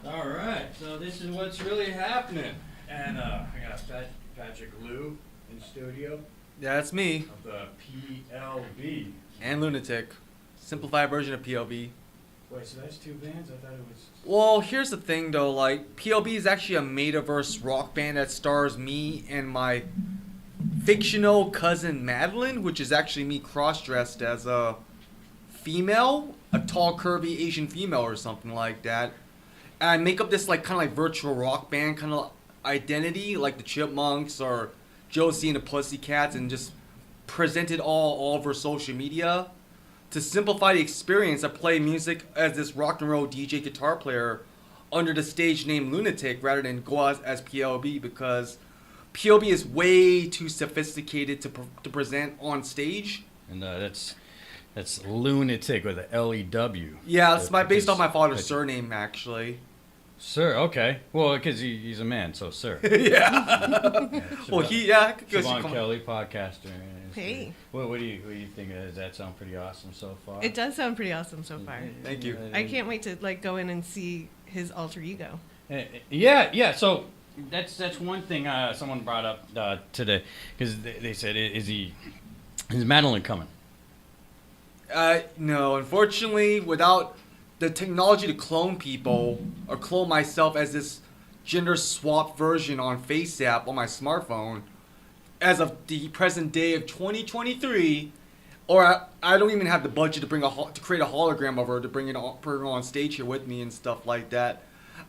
All right, so this is what's really happening. And I got Patrick Lou in studio Yeah, that's me. of the PLB. And Lewnatic. Simplified version of PLB. Wait, so that's two bands? I thought it was... Well, here's the thing though, like, PLB is actually a metaverse rock band that stars me and my fictional cousin Madeline, which is actually me cross-dressed as a female, a tall, curvy Asian female or something like that. And I make up this like kind of like virtual rock band kind of identity, like the Chipmunks or Josie and the Pussycats, and just present it all over social media. To simplify the experience, I play music as this rock and roll DJ guitar player under the stage name Lewnatic rather than go as PLB, because PLB is way too sophisticated to present on stage. And that's Lewnatic with a L-E-W. Yeah, it's based on my father's surname, actually. Sir, okay. Well, because he's a man, so sir. Yeah. Well, Siobhan Kelly, podcaster. Hey. What do you think? Does that sound pretty awesome so far? It does sound pretty awesome so far. Thank you. I can't wait to like go in and see his alter ego. Yeah. So that's one thing someone brought up today, because they said, is Madeline coming? No, unfortunately, without the technology to clone people or clone myself as this gender swap version on FaceApp on my smartphone, as of the present day of 2023, or I don't even have the budget to create a hologram of her to bring her on stage here with me and stuff like that.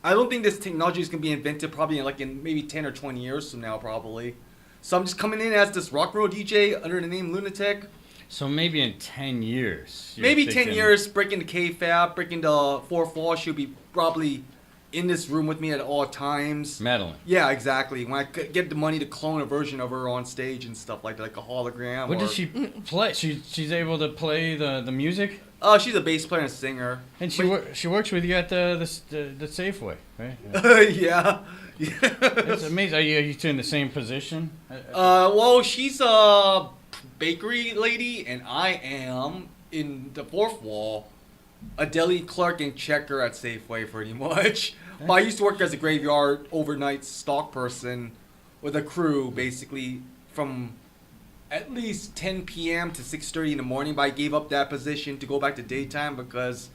I don't think this technology is gonna be invented probably in maybe 10 or 20 years from now, probably. So I'm just coming in as this rock and roll DJ under the name Lewnatic. So maybe in 10 years. Maybe 10 years, breaking the K-Fab, breaking the fourth wall, she'll be probably in this room with me at all times. Madeline. Yeah, exactly. When I get the money to clone a version of her on stage and stuff like that, like a hologram. What does she play? She's able to play the music? Oh, she's a bass player and singer. And she works with you at the Safeway, right? Yeah. It's amazing. Are you two in the same position? Well, she's a bakery lady, and I am in the fourth wall, a deli clerk and checker at Safeway, pretty much. But I used to work as a graveyard overnight stock person with a crew, basically from at least 10 p.m. to 6:30 in the morning. But I gave up that position to go back to daytime because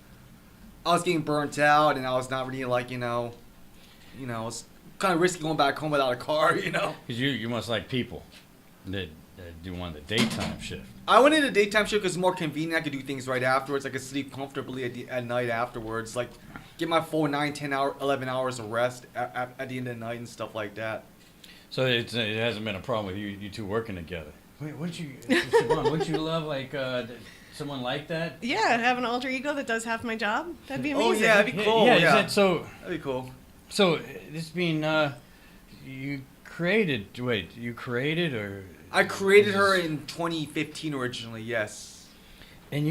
I was getting burnt out, and I was not really like, it's kind of risky going back home without a car, Because you must like people that do want the daytime shift. I went into daytime shift because it's more convenient. I could do things right afterwards. I could sleep comfortably at night afterwards. Like, get my full 9, 10 hour, 11 hours of rest at the end of the night and stuff like that. So it hasn't been a problem with you two working together. Wait, wouldn't you love like someone like that? Yeah, have an alter ego that does half my job. That'd be amazing. Oh yeah, that'd be cool. Yeah, Yeah, that'd be cool. So this being you created or? I created her in 2015 originally. Yes. And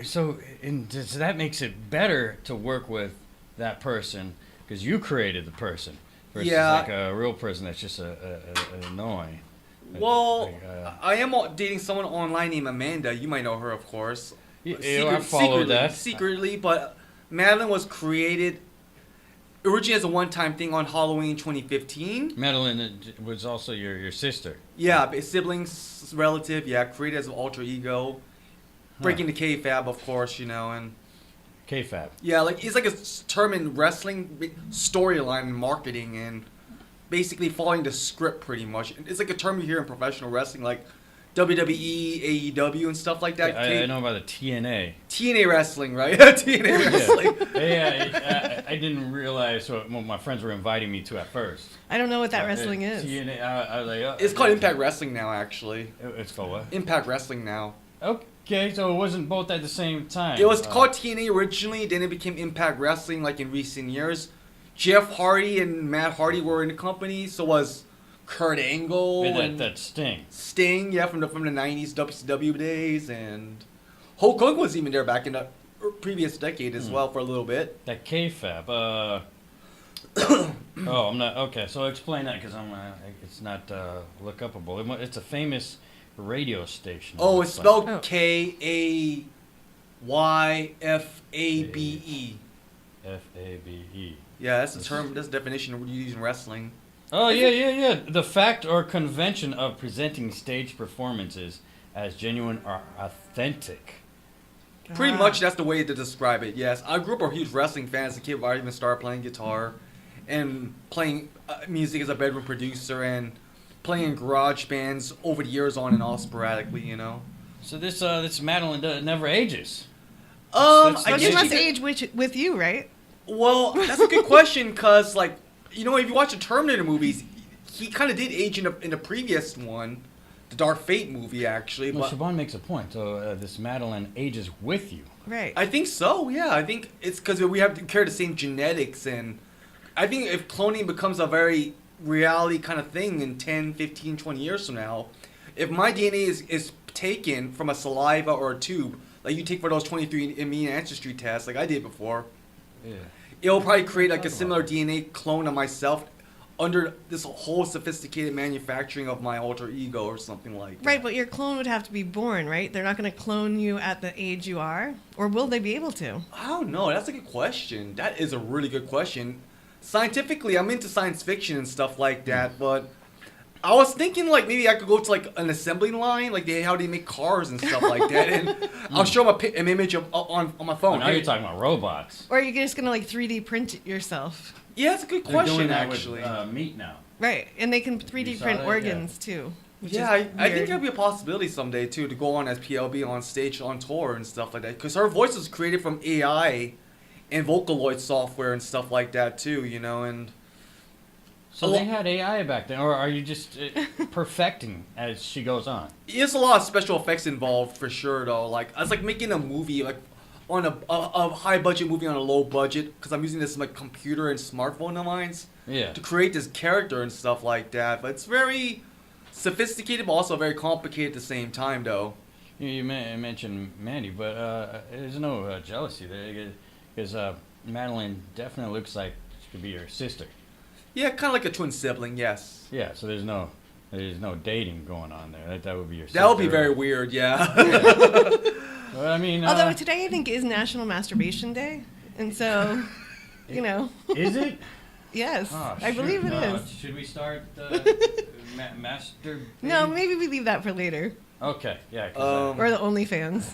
so that makes it better to work with that person because you created the person versus like a real person that's just annoying. Well, I am dating someone online named Amanda. You might know her, of course. I followed that. Secretly, but Madeline was created originally as a one-time thing on Halloween 2015. Madeline was also your sister. Yeah, siblings, relative. Yeah, created as an alter ego, breaking the K-Fab, of course, and K-Fab. Yeah, like it's like a term in wrestling storyline and marketing, and basically following the script pretty much. It's like a term you hear in professional wrestling, like WWE, AEW, and stuff like that. I know about the TNA. TNA wrestling, right? TNA wrestling. Yeah, I didn't realize what my friends were inviting me to at first. I don't know what that wrestling is. TNA, I was like, it's called Impact Wrestling now, actually. It's called what? Impact Wrestling now. Okay, so it wasn't both at the same time. It was called TNA originally, then it became Impact Wrestling, like in recent years. Jeff Hardy and Matt Hardy were in the company, so was Kurt Angle and that Sting. Sting, yeah, from the 90s WCW days, and Hulk Hogan was even there back in the previous decade as well for a little bit. That K-Fab. I'm not okay. So explain that because it's not look upable. It's a famous radio station. Oh, it's spelled Kayfabe. Fabe. Yeah, Yeah, that's the term. That's the definition we use in wrestling. Oh, yeah. The fact or convention of presenting stage performances as genuine or authentic. Pretty much that's the way to describe it, yes. I grew up a huge wrestling fan as a kid. I even started playing guitar and playing music as a bedroom producer and playing in garage bands over the years on and off sporadically, you know. So this Madeline never ages. I But she guess must age with you, right? Well, that's a good question because, like, you know, if you watch the Terminator movies, he kind of did age in the previous one, the Dark Fate movie, actually. Well, But Siobhan makes a point. So this Madeline ages with you. Right. I think so, yeah. I think it's because we have to carry the same genetics, and I think if cloning becomes a very reality kind of thing in 10, 15, 20 years from now, if my DNA is taken from a saliva or a tube, like you take for those 23andMe ancestry tests, like I did before, Yeah. it'll probably create like a similar DNA clone of myself under this whole sophisticated manufacturing of my alter ego or something like that. Right, but your clone would have to be born, right? They're not going to clone you at the age you are, or will they be able to? I don't know. That's a good question. That is a really good question. Scientifically, I'm into science fiction and stuff like that, but I was thinking like maybe I could go to like an assembly line, like how they make cars and stuff like that, and I'll show them an image of on my Oh, phone. now you're talking about robots. Or are you just going to like 3D print it yourself? Yeah, that's a good They're question doing that actually. with meat now. Right, and they can You 3D saw print that? organs too. Which Yeah, is I think weird. that'd be a possibility someday too to go on as PLB on stage on tour and stuff like that. Because her voice was created from AI and Vocaloid software and stuff like that too, you know. And So A they lo- had AI back then, or are you just perfecting as she goes on? there's a lot of special effects involved for sure, though. Like it's like making a movie like on a high budget movie on a low budget because I'm using this like computer and smartphone of mine Yeah. to create this character and stuff like that. But it's very sophisticated, but also very complicated at the same time, though. You mentioned Mandy, but there's no jealousy there because Madeline definitely looks like she could be your sister. Yeah, kind of like a twin sibling, yes. Yeah, so there's no dating going on there. That would be your sister. That would be very weird, yeah. Well, I mean, Although today I think is National Masturbation Day, and so, you know, is it? yes, Oh, I believe it shoot. is. Should we start master? No, maybe we leave that for later, Okay, yeah. 'cause or the OnlyFans.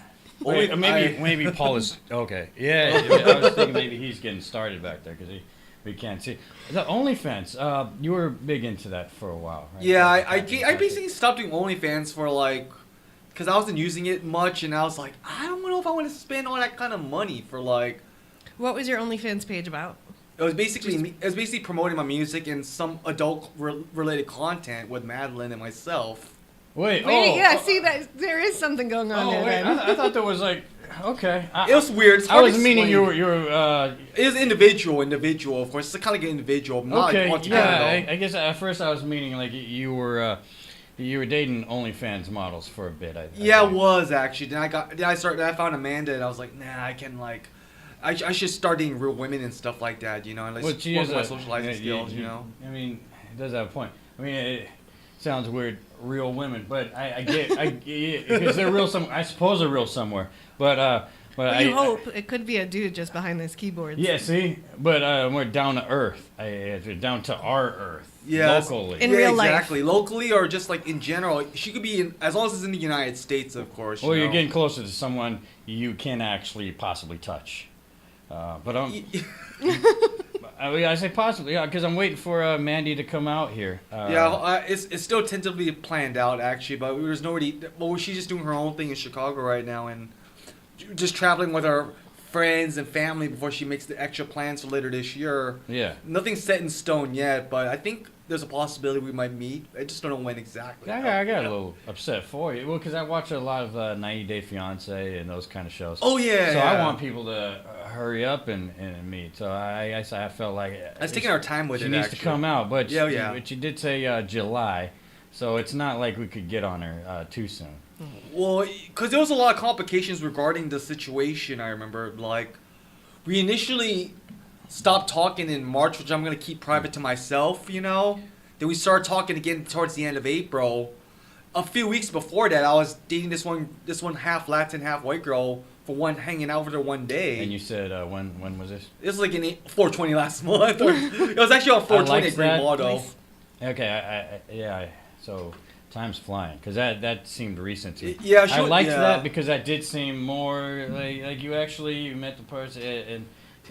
maybe Paul is okay. Yeah, I was thinking maybe he's getting started back there because we can't see the OnlyFans. You were big into that for a while, right? Yeah, I basically stopped doing OnlyFans for like, because I wasn't using it much, and I was like, I don't know if I want to spend all that kind of money for like. What was your OnlyFans page about? It was basically promoting my music and some adult related content with Madeline and myself. Wait, Wait, yeah, see that there is something going on there. wait, Then. I thought there was like okay. It was weird. It's I hard was to meaning explain. you were It is individual, of course. It's kind of like an individual, not okay. all together, Yeah, though. I guess at first I was meaning like you were dating OnlyFans models for a bit. I Yeah, it think. was actually. Then I found Amanda, and I was like, nah, I can like, I should start dating real women and stuff like that, you know, and like Well, she work is on my a- socializing skills, you know. I mean, it does have a point. I mean, it sounds weird, real women, but I get because they're real. I suppose they're real somewhere, but Well, you hope it could be a dude just behind this keyboard. Yeah, see, but we're down to earth. Down to our earth. Yes. Locally. In real life. Exactly. Locally or just like in general. She could be in, as long as it's in the United States, of course. Well, you you're know. getting closer to someone you can actually possibly touch. But I say possibly, yeah, because I'm waiting for Mandy to come out here. It's still tentatively planned out actually, but there's nobody. Well, she's just doing her own thing in Chicago right now and just traveling with her friends and family before she makes the extra plans for later this year. Yeah. Nothing's set in stone yet, but I think there's a possibility we might meet. I just don't know when exactly. I got a little upset for you. Well, because I watch a lot of 90 Day Fiance and those kind of shows. Oh yeah. So yeah. I want people to hurry up and meet. So I felt like Let's taking our time with she it. needs actually. to come out. But Yeah. she did say July, so it's not like we could get on her too soon. Well, because there was a lot of complications regarding the situation. I remember, like, we initially stopped talking in March, which I'm gonna keep private to myself, you know. Then we started talking again towards the end of April, a few weeks before that, I was dating this one half Latin, half white girl for hanging out with her one day. And you said when was this? It was like in 420 last month. It was actually on 420 at Green Motto. Nice. Okay, so time's flying because that seemed recent too. Yeah, I liked yeah. that because that did seem more like you met the person and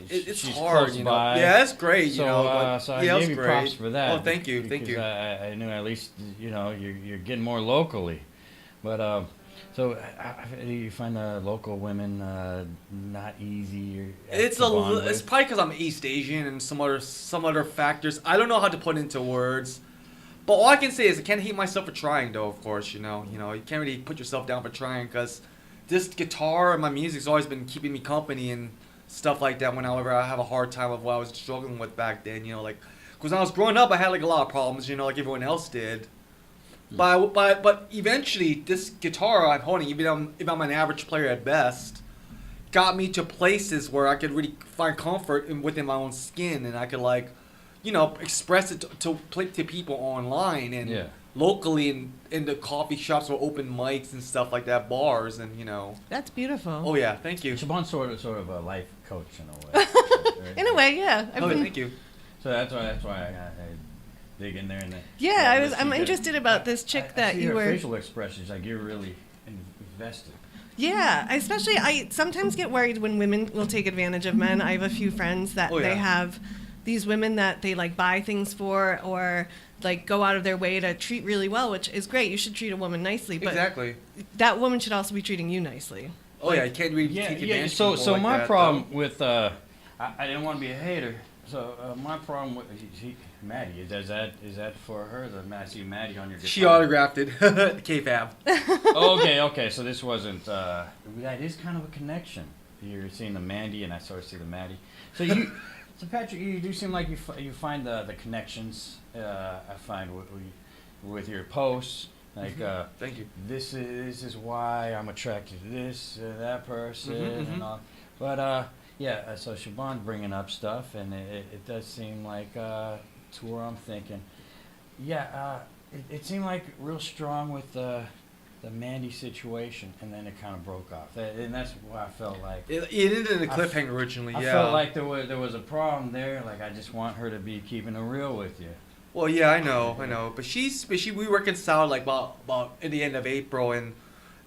It's she's hard, close you know. by. Yeah, it's great, So, you know. But, so I yeah, gave it's you great. props for that. Oh, thank you, thank because you. I knew at least you're getting more locally, but so you find the local women not easy. It's it's probably because I'm East Asian and some other factors. I don't know how to put into words. But all I can say is I can't hate myself for trying, though. Of course, you can't really put yourself down for trying because this guitar and my music's always been keeping me company and stuff like that. Whenever I have a hard time of what I was struggling with back then, because when I was growing up, I had like a lot of problems, like everyone else did. But eventually, this guitar I'm holding, even if I'm an average player at best, got me to places where I could really find comfort within my own skin, and I could express it to people online and locally in the coffee shops or open mics and stuff like that, bars and That's beautiful. Oh yeah, thank you. Siobhan's sort of a life coach in a way. Right? In a way, yeah. Thank you. So that's why I dig in there and I'm interested about this chick I that see you her were. facial expressions like you're really invested. Yeah, I sometimes get worried when women will take advantage of men. I have a few friends that they have these women that they buy things for or go out of their way to treat really well, which is great. You should treat a woman nicely, but Exactly. that woman should also be treating you nicely. Oh yeah, you can't really take advantage of people So like my that, problem though. with I didn't want to be a hater. So my problem with Maddie is that for her? I see Maddie on your guitar. She autographed it. K-Fab. Okay. So this wasn't. That is kind of a connection. You're seeing the Mandy, and I sort of see the Maddie. So so Patrick, you do seem like you find the connections. I find with your posts. Thank you. This is why I'm attracted to this that person and all. But so Siobhan's bringing up stuff, and it does seem like to where I'm thinking, it seemed like real strong with the Mandy situation, and then it kind of broke off, and that's why I felt like It ended in a cliffhanger originally. I felt like there was a problem there. Like I just want her to be keeping it real with you. Well, yeah, I know, but we reconciled about at the end of April, and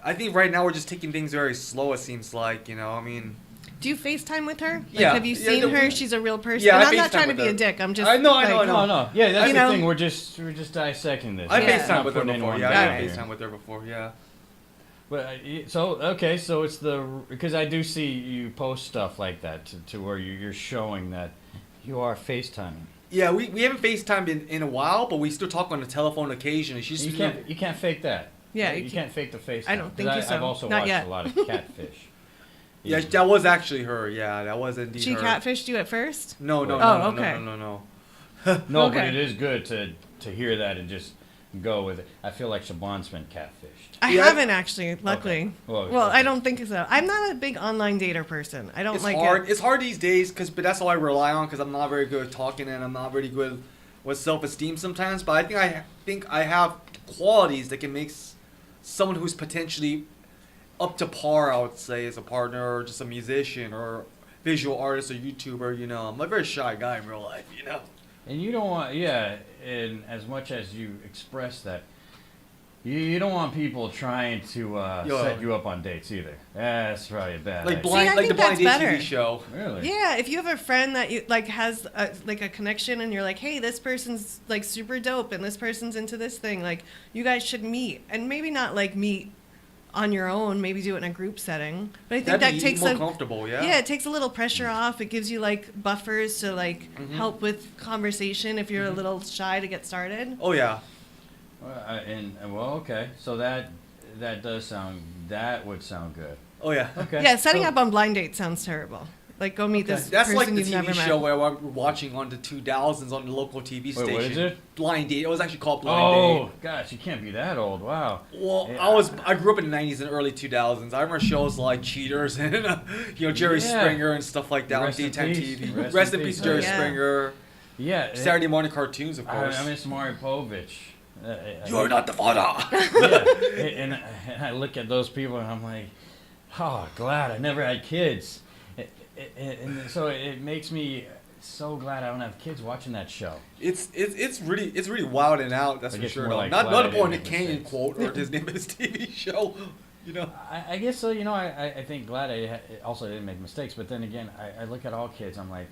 I think right now we're just taking things very slow. It seems like, I mean. Do you FaceTime with her? Yeah. Have you seen her? She's a real person. Yeah, and I I'm not FaceTime trying to with be a her. dick. I'm just. I know. No. Yeah, that's You the know? thing. We're just dissecting this. I Yeah. FaceTime with her Not putting before. anyone Yeah, down I here. FaceTime with her before. Yeah. But so it's because I do see you post stuff like that to where you're showing that you are FaceTiming. Yeah, we haven't FaceTimed in a while, but we still talk on the telephone occasionally. She's You can't fake that. Yeah, you can't fake the FaceTime. I don't think you so. I've also Not watched yet. a lot of Catfish. Yeah, that was actually her. Yeah, that was indeed She her. catfished you at first? No, Oh, okay. no. No, Okay. but it is good to hear that and just go with it. I feel like Siobhan's been catfished. I Yeah. haven't actually, luckily. Okay. Well, Well, okay. I don't think so. I'm not a big online dater person. I don't It's like hard. it. It's hard these days, but that's all I rely on because I'm not very good at talking and I'm not very good with self-esteem sometimes. But I think I have qualities that can make someone who's potentially up to par, I would say, as a partner or just a musician or visual artist or YouTuber. I'm a very shy guy in real life. And you don't want, and as much as you express that, you don't want people trying to set you up on dates either. That's probably a bad Like idea. blind, I like the think blind date that's TV better. show. Really? Yeah, if you have a friend that you has a connection and you're like, hey, this person's super dope and this person's into this thing, you guys should meet, and maybe not meet on your own, maybe do it in a group setting. But I think That'd that be takes more comfortable. Yeah. it takes a little pressure off. It gives you buffers to help with conversation if you're a little shy to get started. Oh yeah. Okay. So that would sound good. Oh yeah. Okay. Yeah, setting So- up on blind date sounds terrible. Go meet this That's person like the you've TV never show met. where we're watching on the 2000s on the local TV Wait, station. what is it? Blind Date. It was actually called Blind Oh Date. gosh, you can't be that old. Wow. Well, Yeah. I grew up in the 90s and early 2000s. I remember shows like Cheaters and Jerry Yeah. Springer and stuff like that Rest on in daytime peace. TV. Rest Rest in in peace. peace, Jerry Oh, yeah. Springer. Yeah. Saturday morning cartoons, of course. I miss Maury Povich. You're not the father. Yeah, and I look at those people and I'm like, oh, glad I never had kids. And so it makes me so glad I don't have kids watching that show. It's really wild and out. That's I for guess sure. more Though. like Not glad I a point didn't in make Canyon mistakes. quote or Disney TV show. You know. I guess so. You know, I think glad I also didn't make mistakes. But then again, I look at all kids. I'm like,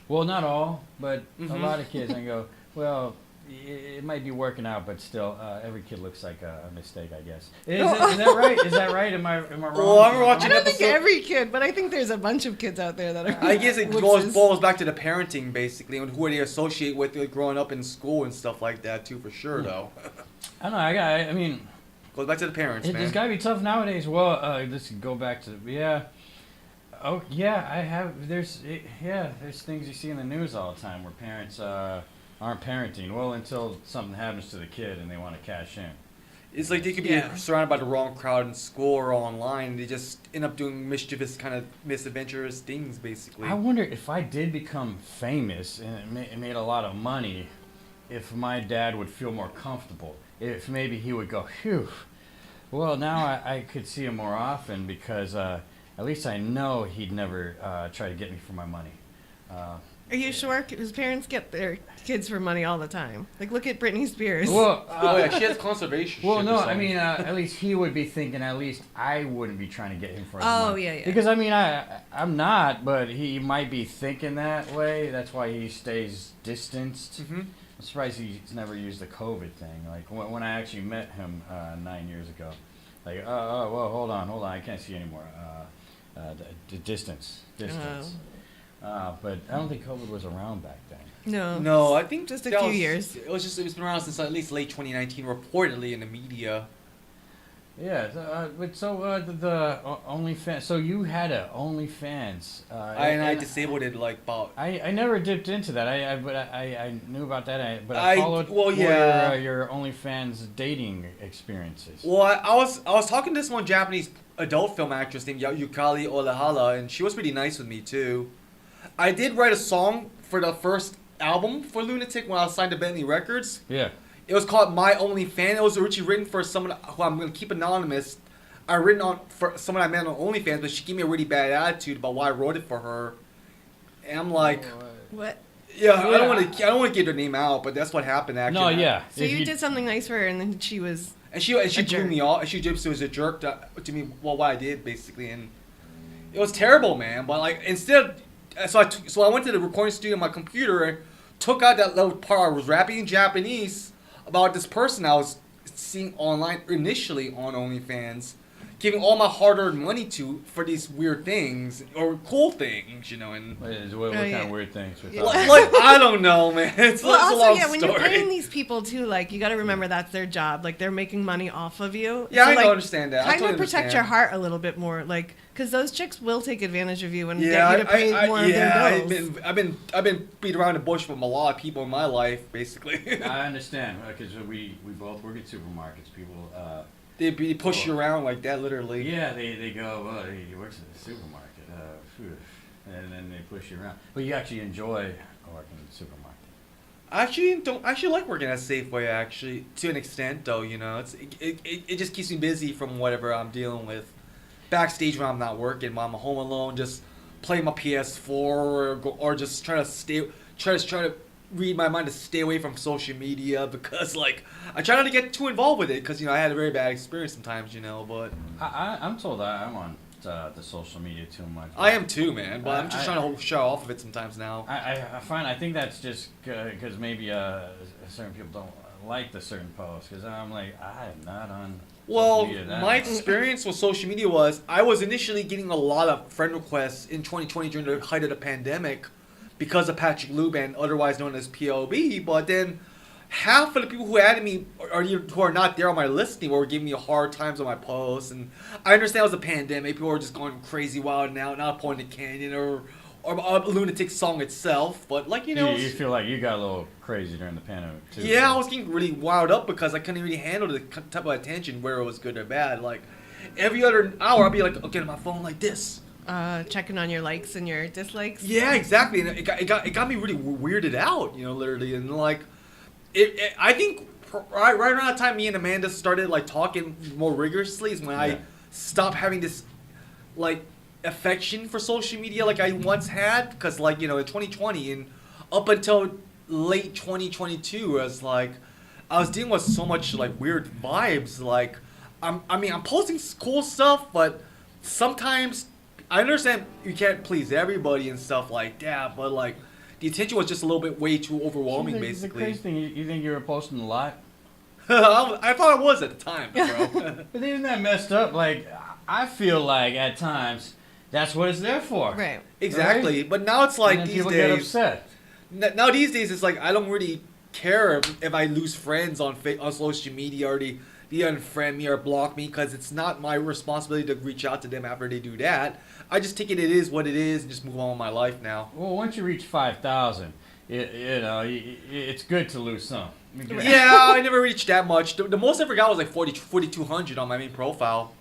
well, not all, but a lot of kids. And I go, well, it might be working out, but still, every kid looks like a mistake, I guess. Is that right? Is that right? Am I wrong? Well, I'm watching I don't think episode- every kid, but I think there's a bunch of kids out there that are. I guess it whoopses. boils back to the parenting, basically, and who they associate with growing up in school and stuff like that, too, for sure, though. I don't know. I mean, Goes back to the parents, man. it's got to be tough nowadays. Well, let's go back to Oh yeah, I have. There's things you see in the news all the time where parents aren't parenting well until something happens to the kid and they want to cash in. It's like they could be Yeah. surrounded by the wrong crowd in school or online. They just end up doing mischievous, kind of misadventurous things, basically. I wonder if I did become famous and it made a lot of money, if my dad would feel more comfortable. If maybe he would go, phew. Well, now I could see him more often because at least I know he'd never try to get me for my money. Are you sure? Because parents get their kids for money all the time. Like, look at Britney Spears. Well, Oh yeah, she has conservation. well, ship or no, I something. mean, at least he would be thinking. At least I wouldn't be trying to get him for his Oh, money. yeah. Because I mean, I'm not, but he might be thinking that way. That's why he stays distanced. Mhm. I'm surprised he's never used the COVID thing. Like when I actually met him 9 years ago, like, well, hold on, I can't see anymore. The distance. But I don't think COVID was around back then. No. No, I think Just a that few was- years. It's been around since at least late 2019, reportedly in the media. Yeah, but the OnlyFans. So you had a OnlyFans. I disabled it like about. I never dipped into that. I knew about that. But I- I followed well, yeah. your OnlyFans dating experiences. Well, I was talking to this one Japanese adult film actress named Yukari Olahala, and she was pretty nice with me too. I did write a song for the first album for Lewnatic when I was signed to Bentley Records. Yeah. It was called My Only Fan. It was originally written for someone who I'm going to keep anonymous. I written on for someone I met on OnlyFans, but she gave me a really bad attitude about why I wrote it for her. And I'm like, What? yeah, I Yeah. don't want to get her name out, but that's what happened actually. No, yeah. So If you did something nice for her, and then she was. And she A blew jerk. me off. She just was a jerk to me. Well, what I did basically, and it was terrible, man. But like instead, so I went to the recording studio on my computer and took out that little part I was rapping in Japanese about this person I was seeing online initially on OnlyFans, giving all my hard-earned money to for these weird things or cool things, you know. And what Oh, kind yeah. of weird things? We like, thought? I don't know, man. It's, Well, it's a also, long yeah, when story. you're paying these people too, like you got to remember that's their job. Like they're making money off of you. Yeah, I like, understand that. I Kind totally of protect understand. your heart a little bit more, like because those chicks will take advantage of you and Yeah, get you to pay more of their bills. I've been beat around the bush from a lot of people in my life, basically. I understand because we both work at supermarkets. People, They push you around like that, literally. yeah, they go, well, he works at the supermarket, phew," and then they push you around. But you actually enjoy working at the supermarket. I actually like working at Safeway actually to an extent though. You know, it just keeps me busy from whatever I'm dealing with. Backstage when I'm not working, when I'm home alone, just play my PS4 or just try to read my mind to stay away from social media because like I try not to get too involved with it because you know I had a very bad experience sometimes, you know. But I'm told I'm on the social media too much. I am too, man. But I'm just I- trying to shut off of it sometimes now. I think that's just because maybe certain people don't like the certain posts because I'm like I'm not on. Well, social media that my much. experience with social media was I was initially getting a lot of friend requests in 2020 during the height of the pandemic because of Patrick Luban, otherwise known as PLB. But then half of the people who added me who are not there on my list anymore were giving me hard times on my posts. And I understand it was a pandemic. People were just going crazy wild now, not Pointed Canyon or a Lunatic song itself. But like, you know... You feel like you got a little crazy during the pandemic too. Yeah, I was getting really wound up because I couldn't really handle the type of attention where it was good or bad. Like every other hour, I'd be like, okay, on my phone like this. Checking on your likes and your dislikes. Yeah, exactly. And it got me really weirded out, you know, literally. And like, I think right around the time me and Amanda started like talking more rigorously is when I stopped having this like affection for social media like I once had, because like, you know, in 2020 and up until late 2022, as like I was dealing with so much like weird vibes. Like I'm posting cool stuff, but sometimes I understand you can't please everybody and stuff like that, but like the attention was just a little bit way too overwhelming. Basically, the crazy thing, you think you were posting a lot? I thought I was at the time, bro. But isn't that messed up? Like, I feel like at times that's what it's there for. Right. Exactly. Right? But now it's like and then these people days. get upset. Now these days it's like I don't really care if I lose friends on social media or they unfriend me or block me, because it's not my responsibility to reach out to them after they do that. I just take it is what it is and just move on with my life now. Well, once you reach 5,000, you know, it's good to lose some. Yeah, I never reached that much. The most I ever got was like 4,200 on my main profile.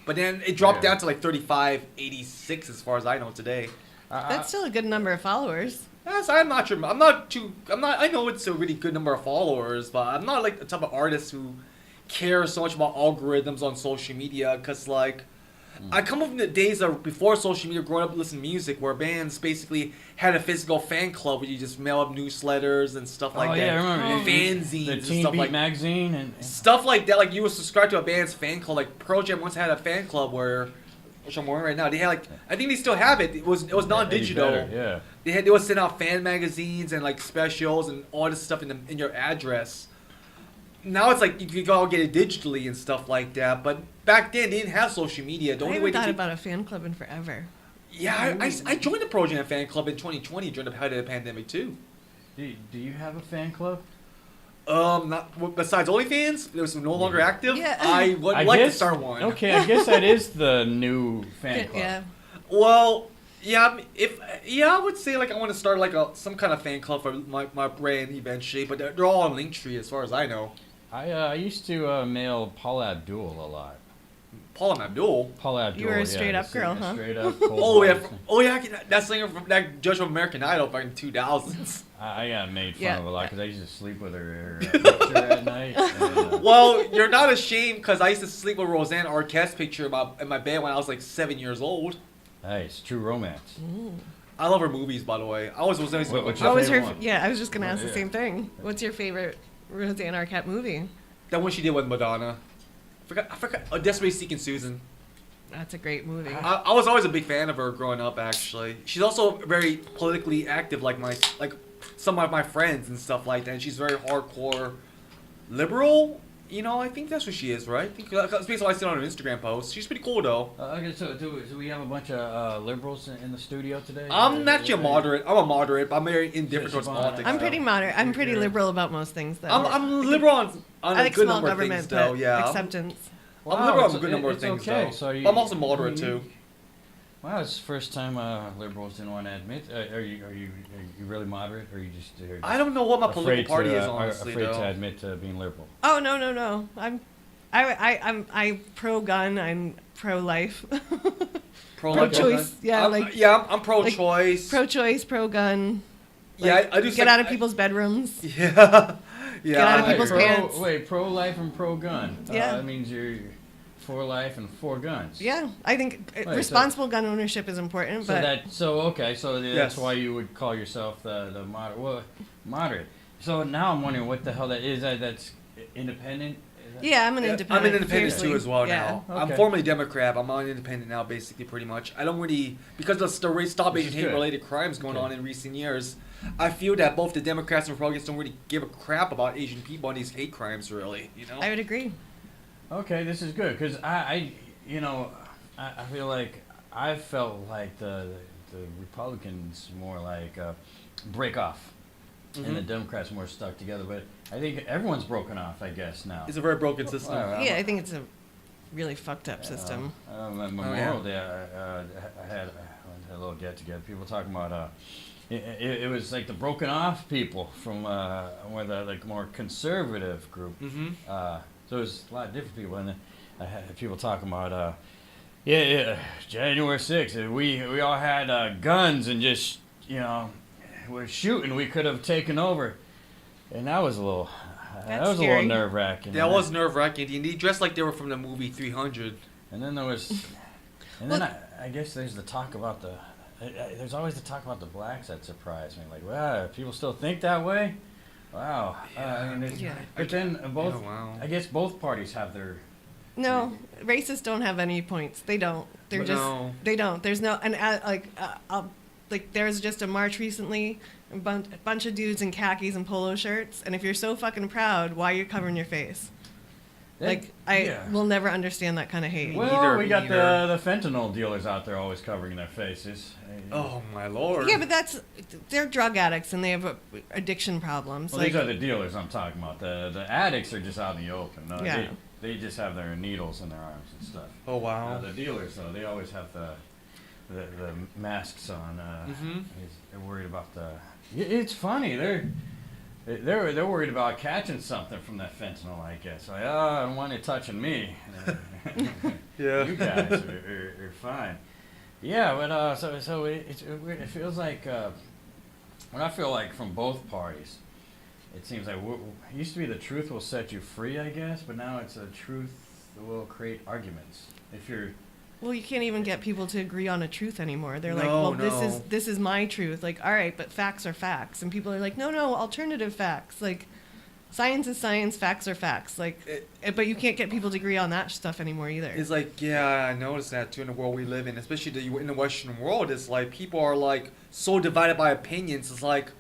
But then it dropped down to like 3,586 as far as I know today. That's still a good number of followers. Yes, I know it's a really good number of followers, but I'm not like the type of artist who cares so much about algorithms on social media, because like I come from the days of before social media, growing up listening to music, where bands basically had a physical fan club where you just mail up newsletters and stuff like that. Yeah, I remember. Fanzines The and Teen stuff Beat like magazine and stuff like that. Like you would subscribe to a band's fan club. Like Pearl Jam once had a fan club where, which I'm wearing right now. They had like, I think they still have it. It was non-digital. Yeah. They would send out fan magazines and like specials and all this stuff in your address. Now it's like you can all get it digitally and stuff like that. But back then they didn't have social media. The I only way haven't to thought about a fan club in forever. Yeah, I joined the Pearl Jam fan club in 2020 during the height of the pandemic too. Do you have a fan club? Not besides OnlyFans, it was no longer active. Yeah. I would like to start one. Okay, I guess that is the new fan club. Yeah. Well, yeah, I would say like I want to start like some kind of fan club for my brand eventually, but they're all on Linktree as far as I know. I used to mail Paula Abdul a lot. Paula Abdul. Paula Abdul. You were a straight up girl, huh? Straight up. Oh yeah, that singer from that judge from American Idol back in 2000s. I got made fun Yeah. of a lot because I used to sleep with her picture at night. And, Well, you're not ashamed, because I used to sleep with Roseanne Arquette's picture in my bed when I was like 7 years old. hey, it's true romance. I love her movies, by the way. I was Roseanne's. What's What your was her? favorite one? Yeah, I was just gonna ask the Yeah. same thing. What's your favorite Roseanne Arquette movie? That one she did with Madonna. I forgot. Desperate Seeking Susan. That's a great movie. I was always a big fan of her growing up. Actually, she's also very politically active, like some of my friends and stuff like that. And she's very hardcore liberal. You know, I think that's what she is, right? I think that's based on what I see on her Instagram posts. She's pretty cool though. Okay, so do we have a bunch of liberals in the studio today? I'm actually a moderate. I'm a moderate, but I'm very indifferent towards Siobhan, politics. I'm pretty moderate. I'm pretty Yeah. liberal about most things, though. I'm liberal on I a like good small number of things, government, though. but Yeah, acceptance. I'm liberal on a good number of it's things, okay. though. So I'm also moderate too. Wow, it's the first time liberals didn't want to admit. Are you really moderate, or are you just I don't know what my political afraid party to, is, honestly, afraid to though. admit to being liberal? Oh no. I'm pro-gun. I'm pro-life. Pro-choice. Yeah, I'm pro-choice. Pro-choice, pro-gun. Yeah, I do. Get out of people's bedrooms. Yeah, yeah. Get out of I people's agree. pants. Wait, pro-life and pro-gun. Yeah. That means you're for life and for guns. Yeah, I think so- responsible gun ownership is important, So but that's Yes. why you would call yourself the moderate. So now I'm wondering what the hell that is. That's independent. Is that- yeah, I'm an Yeah, independent. I'm an independent fiercely. too as well Yeah. now. I'm Okay. formerly Democrat. I'm an independent now, basically, pretty much. I don't really, because of the stop Which Asian is good. hate-related crimes going Okay. on in recent years, I feel that both the Democrats and Republicans don't really give a crap about Asian people and these hate crimes, really. You know? I would agree. Okay, this is good because I feel like I felt like the Republicans more like break off, and the Democrats more stuck together. But I think everyone's broken off. I guess now. It's a very broken system. Well, Yeah, I think it's a really fucked up system. Memorial Day, I had a little get together. People talking about it was like the broken off people from where the like more conservative group. Mm-hmm. So it was a lot of different people, and I had people talking about January 6th. We all had guns and just we're shooting. We could have taken over, and that was a little. that was scary. a little nerve-wracking. That was nerve-wracking. And they dressed like they were from the movie 300. And then there was, and then I guess there's the talk about the, there's always the talk about the blacks that surprised me. Like, wow, people still think that way? Wow. I mean, Yeah. but then both, Oh, wow. I guess both parties have their. No, racists don't have any points. They don't. They're just. No. They don't. There's no. And like there's just a march recently. A bunch of dudes in khakis and polo shirts. And if you're so fucking proud, why are you covering your face? Like I will never understand that kind of hate. Well, we got the fentanyl dealers out there always covering their faces. Oh my lord. Yeah, but they're drug addicts and they have addiction problems. Well, these are the dealers I'm talking about. The addicts are just out in the open. No, Yeah. they just have their needles in their arms and stuff. Oh wow. The dealers, though, they always have the masks on. They're worried about the. It's funny. They're worried about catching something from that fentanyl, I guess. Like, oh, I don't want it touching me. Yeah. You guys are fine. Yeah, but so it feels like what I feel like from both parties. It seems like it used to be the truth will set you free, I guess, but now it's the truth will create arguments. If you're Well, you can't even get people to agree on a truth anymore. They're like, No, well, no. this is my truth. Like, all right, but facts are facts. And people are like, no, alternative facts. Like, science is science, facts are facts. Like, but you can't get people to agree on that stuff anymore either. It's like, yeah, I noticed that too in the world we live in, especially in the Western world. It's like people are like so divided by opinions. It's like,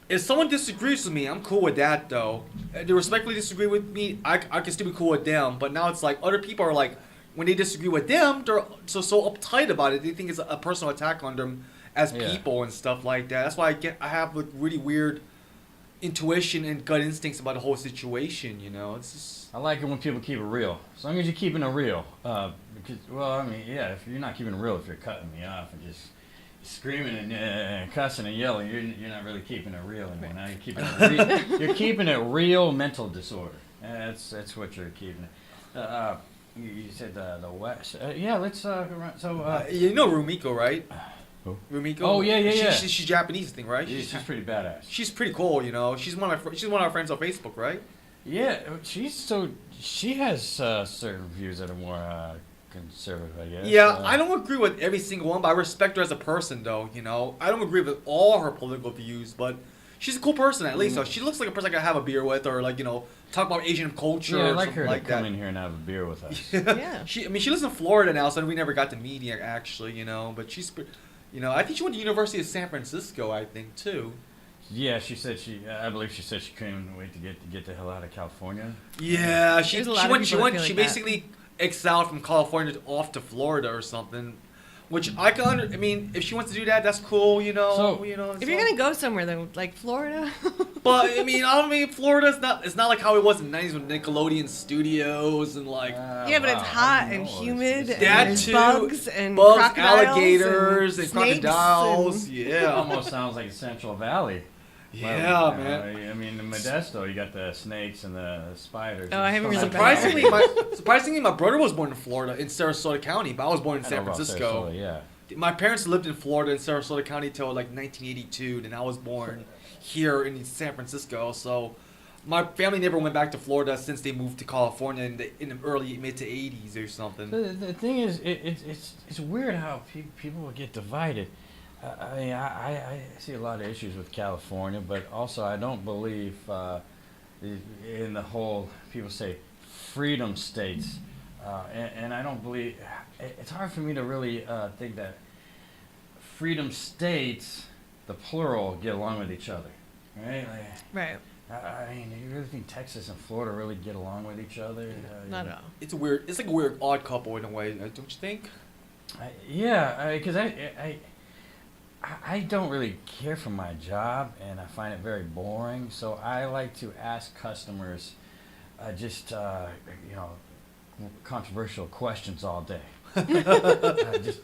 if someone disagrees with me, I'm cool with that though. If they respectfully disagree with me, I can still be cool with them. But now it's like other people are like, when they disagree with them, they're so uptight about it. They think it's a personal attack on them as people and stuff like that. That's why I have like really weird intuition and gut instincts about the whole situation. You know, it's just. I like it when people keep it real. As long as you're keeping it real. Because, well, I mean, yeah, if you're not keeping it real, if you're cutting me off and just screaming and cussing and yelling, you're not really keeping it real anymore. Now you're keeping it you're keeping it real mental disorder. That's what you're keeping it. You said the West. Yeah, let's run. So You know Rumiko, right? Who? Rumiko. Oh, yeah. She's Japanese, I think, right? Yeah, she's pretty badass. She's pretty cool, you know. She's one of our friends on Facebook, right? Yeah, she has certain views that are more conservative, I guess. Yeah, I don't agree with every single one, but I respect her as a person, though. You know, I don't agree with all her political views, but she's a cool person at least. So she looks like a person I could have a beer with, or like talk about Asian culture. Yeah, I'd or like something her like to come that. in here and have a beer with us. Yeah. She lives in Florida now, so we never got to meet yet, actually. You know, but she's, I think she went to University of San Francisco. I think too. Yeah, she said I believe she said she couldn't wait to get the hell out of California. Yeah, she There's a lot of people that feel she like that. basically excelled from California off to Florida or something, which I can I mean, if she wants to do that, that's cool, you know. So, If you're gonna go somewhere though, like Florida. But I mean, Florida's it's not like how it was in the '90s with Nickelodeon Studios and like Yeah, but it's hot and humid and that there's too. bugs and crocodiles alligators and snakes crocodiles. It Yeah, almost sounds like Central Valley. yeah, Well, man. I mean, in Modesto, you got the snakes and the spiders. Oh, I haven't really been Surprisingly, my brother was born in Florida in Sarasota County, but I was born in I know San about Francisco. Sarasota, yeah. My parents lived in Florida in Sarasota County till like 1982, and I was born here in San Francisco. So my family never went back to Florida since they moved to California in the early mid to 80s or something. The thing is, it's weird how people get divided. I mean, I see a lot of issues with California, but also I don't believe in the whole, people say, freedom states. And I don't believe, it's hard for me to really think that freedom states, the plural, get along with each other. Right? Right. I mean, you really think Texas and Florida really get along with each other? Not at all. It's like a weird odd couple in a way, don't you think? Because I don't really care for my job, and I find it very boring. So I like to ask customers controversial questions all day,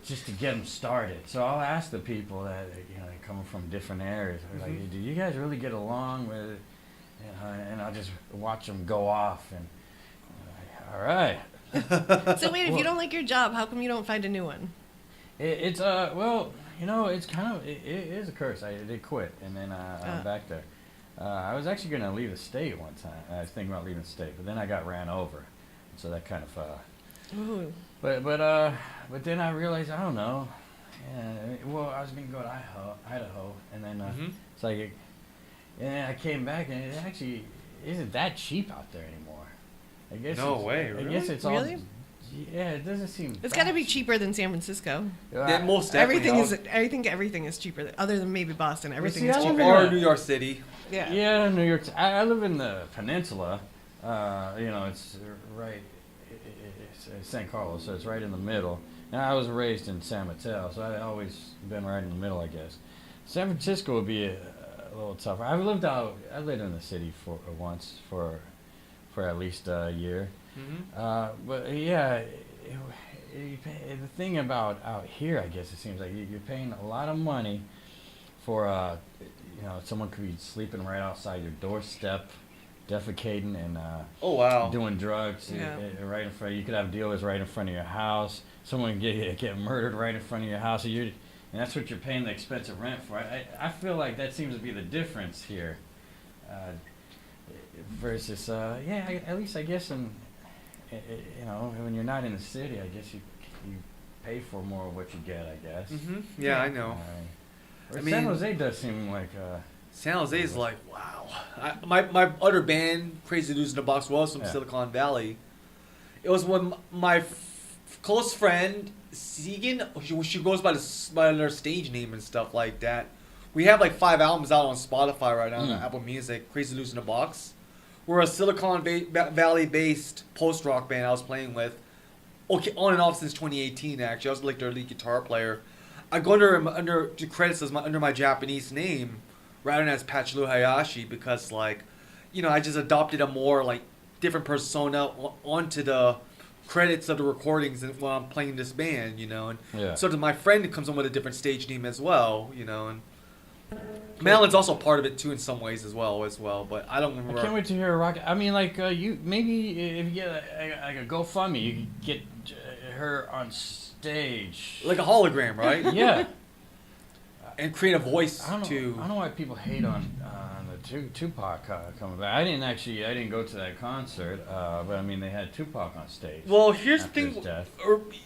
just to get them started. So I'll ask the people that they're coming from different areas. Like, do you guys really get along with it? And I'll just watch them go off. And all right. So wait, if you don't like your job, how come you don't find a new one? It's it's kind of it is a curse. I did quit, and then I'm back there. I was actually going to leave the state one time. I was thinking about leaving the state, but then I got ran over, so that kind of. Ooh. But then I realized I don't know. Well, I was going to go to Idaho, and then it's like, I came back, and it actually isn't that cheap out there anymore. I guess. No way, I really? guess it's Really? all. Yeah, it doesn't seem. It's got to be cheaper than San Francisco. Yeah, most definitely. I think everything is cheaper, other than maybe Boston. Everything see, is I live cheaper. in Or New York City. Yeah. Yeah, New York. I live in the peninsula. It's right. It's San Carlos, so it's right in the middle. And I was raised in San Mateo, so I've always been right in the middle, I guess. San Francisco would be a little tougher. I lived in the city once for at least a year. But yeah, the thing about out here, I guess it seems like you're paying a lot of money for, someone could be sleeping right outside your doorstep, defecating and Oh wow. doing drugs right in front. You could have dealers right in front of your house. Someone get murdered right in front of your house, and that's what you're paying the expensive rent for. I feel like that seems to be the difference here, versus at least I guess when you're not in the city, I guess you pay for more of what you get, I guess. Yeah, I know. I I mean, San mean- Jose does seem like San Jose is like, wow. My other band, Crazy Dudes in the Box, was from Yeah. Silicon Valley. It was when my close friend, Segan, she goes by their stage name and stuff like that. We have like 5 albums out on Spotify right now on Apple Music, Crazy Dudes in the Box. We're a Silicon Valley-based post-rock band I was playing with. Okay, on and off since 2018, actually. I was like their lead guitar player. I go under the credits under my Japanese name rather than as Patchlu Hayashi because, I just adopted a more, different persona onto the credits of the recordings while I'm playing this band, And so my friend comes on with a different stage name as well, and Madeline's also part of it, too, in some ways as well, but I don't remember. I can't wait to hear a rock. I mean, you maybe if you get a GoFundMe, you could get her on stage. Like a hologram, right? Yeah. And create a voice I don't to... know why people hate on the Tupac coming back. I didn't go to that concert, but I mean they had Tupac on stage. Well, here's the after thing. his death.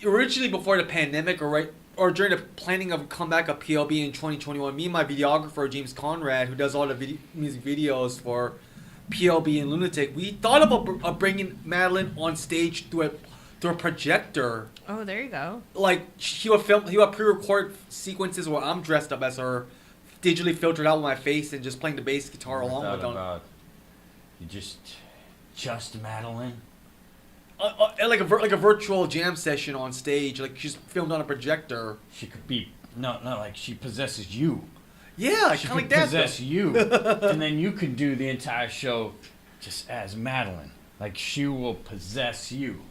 Originally, before the pandemic, or during the planning of comeback of PLB in 2021, me and my videographer James Conrad, who does all the music videos for PLB and Lewnatic, we thought of bringing Madeline on stage through a projector. Oh, there you go. He would pre-record sequences where I'm dressed up as her, digitally filtered out with my face and just playing the bass guitar along with them. About you just Madeline. Like a virtual jam session on stage, she's filmed on a projector. She could be she possesses you. Yeah, She kind could of like that. possess you, and then you can do the entire show just as Madeline. She will possess you.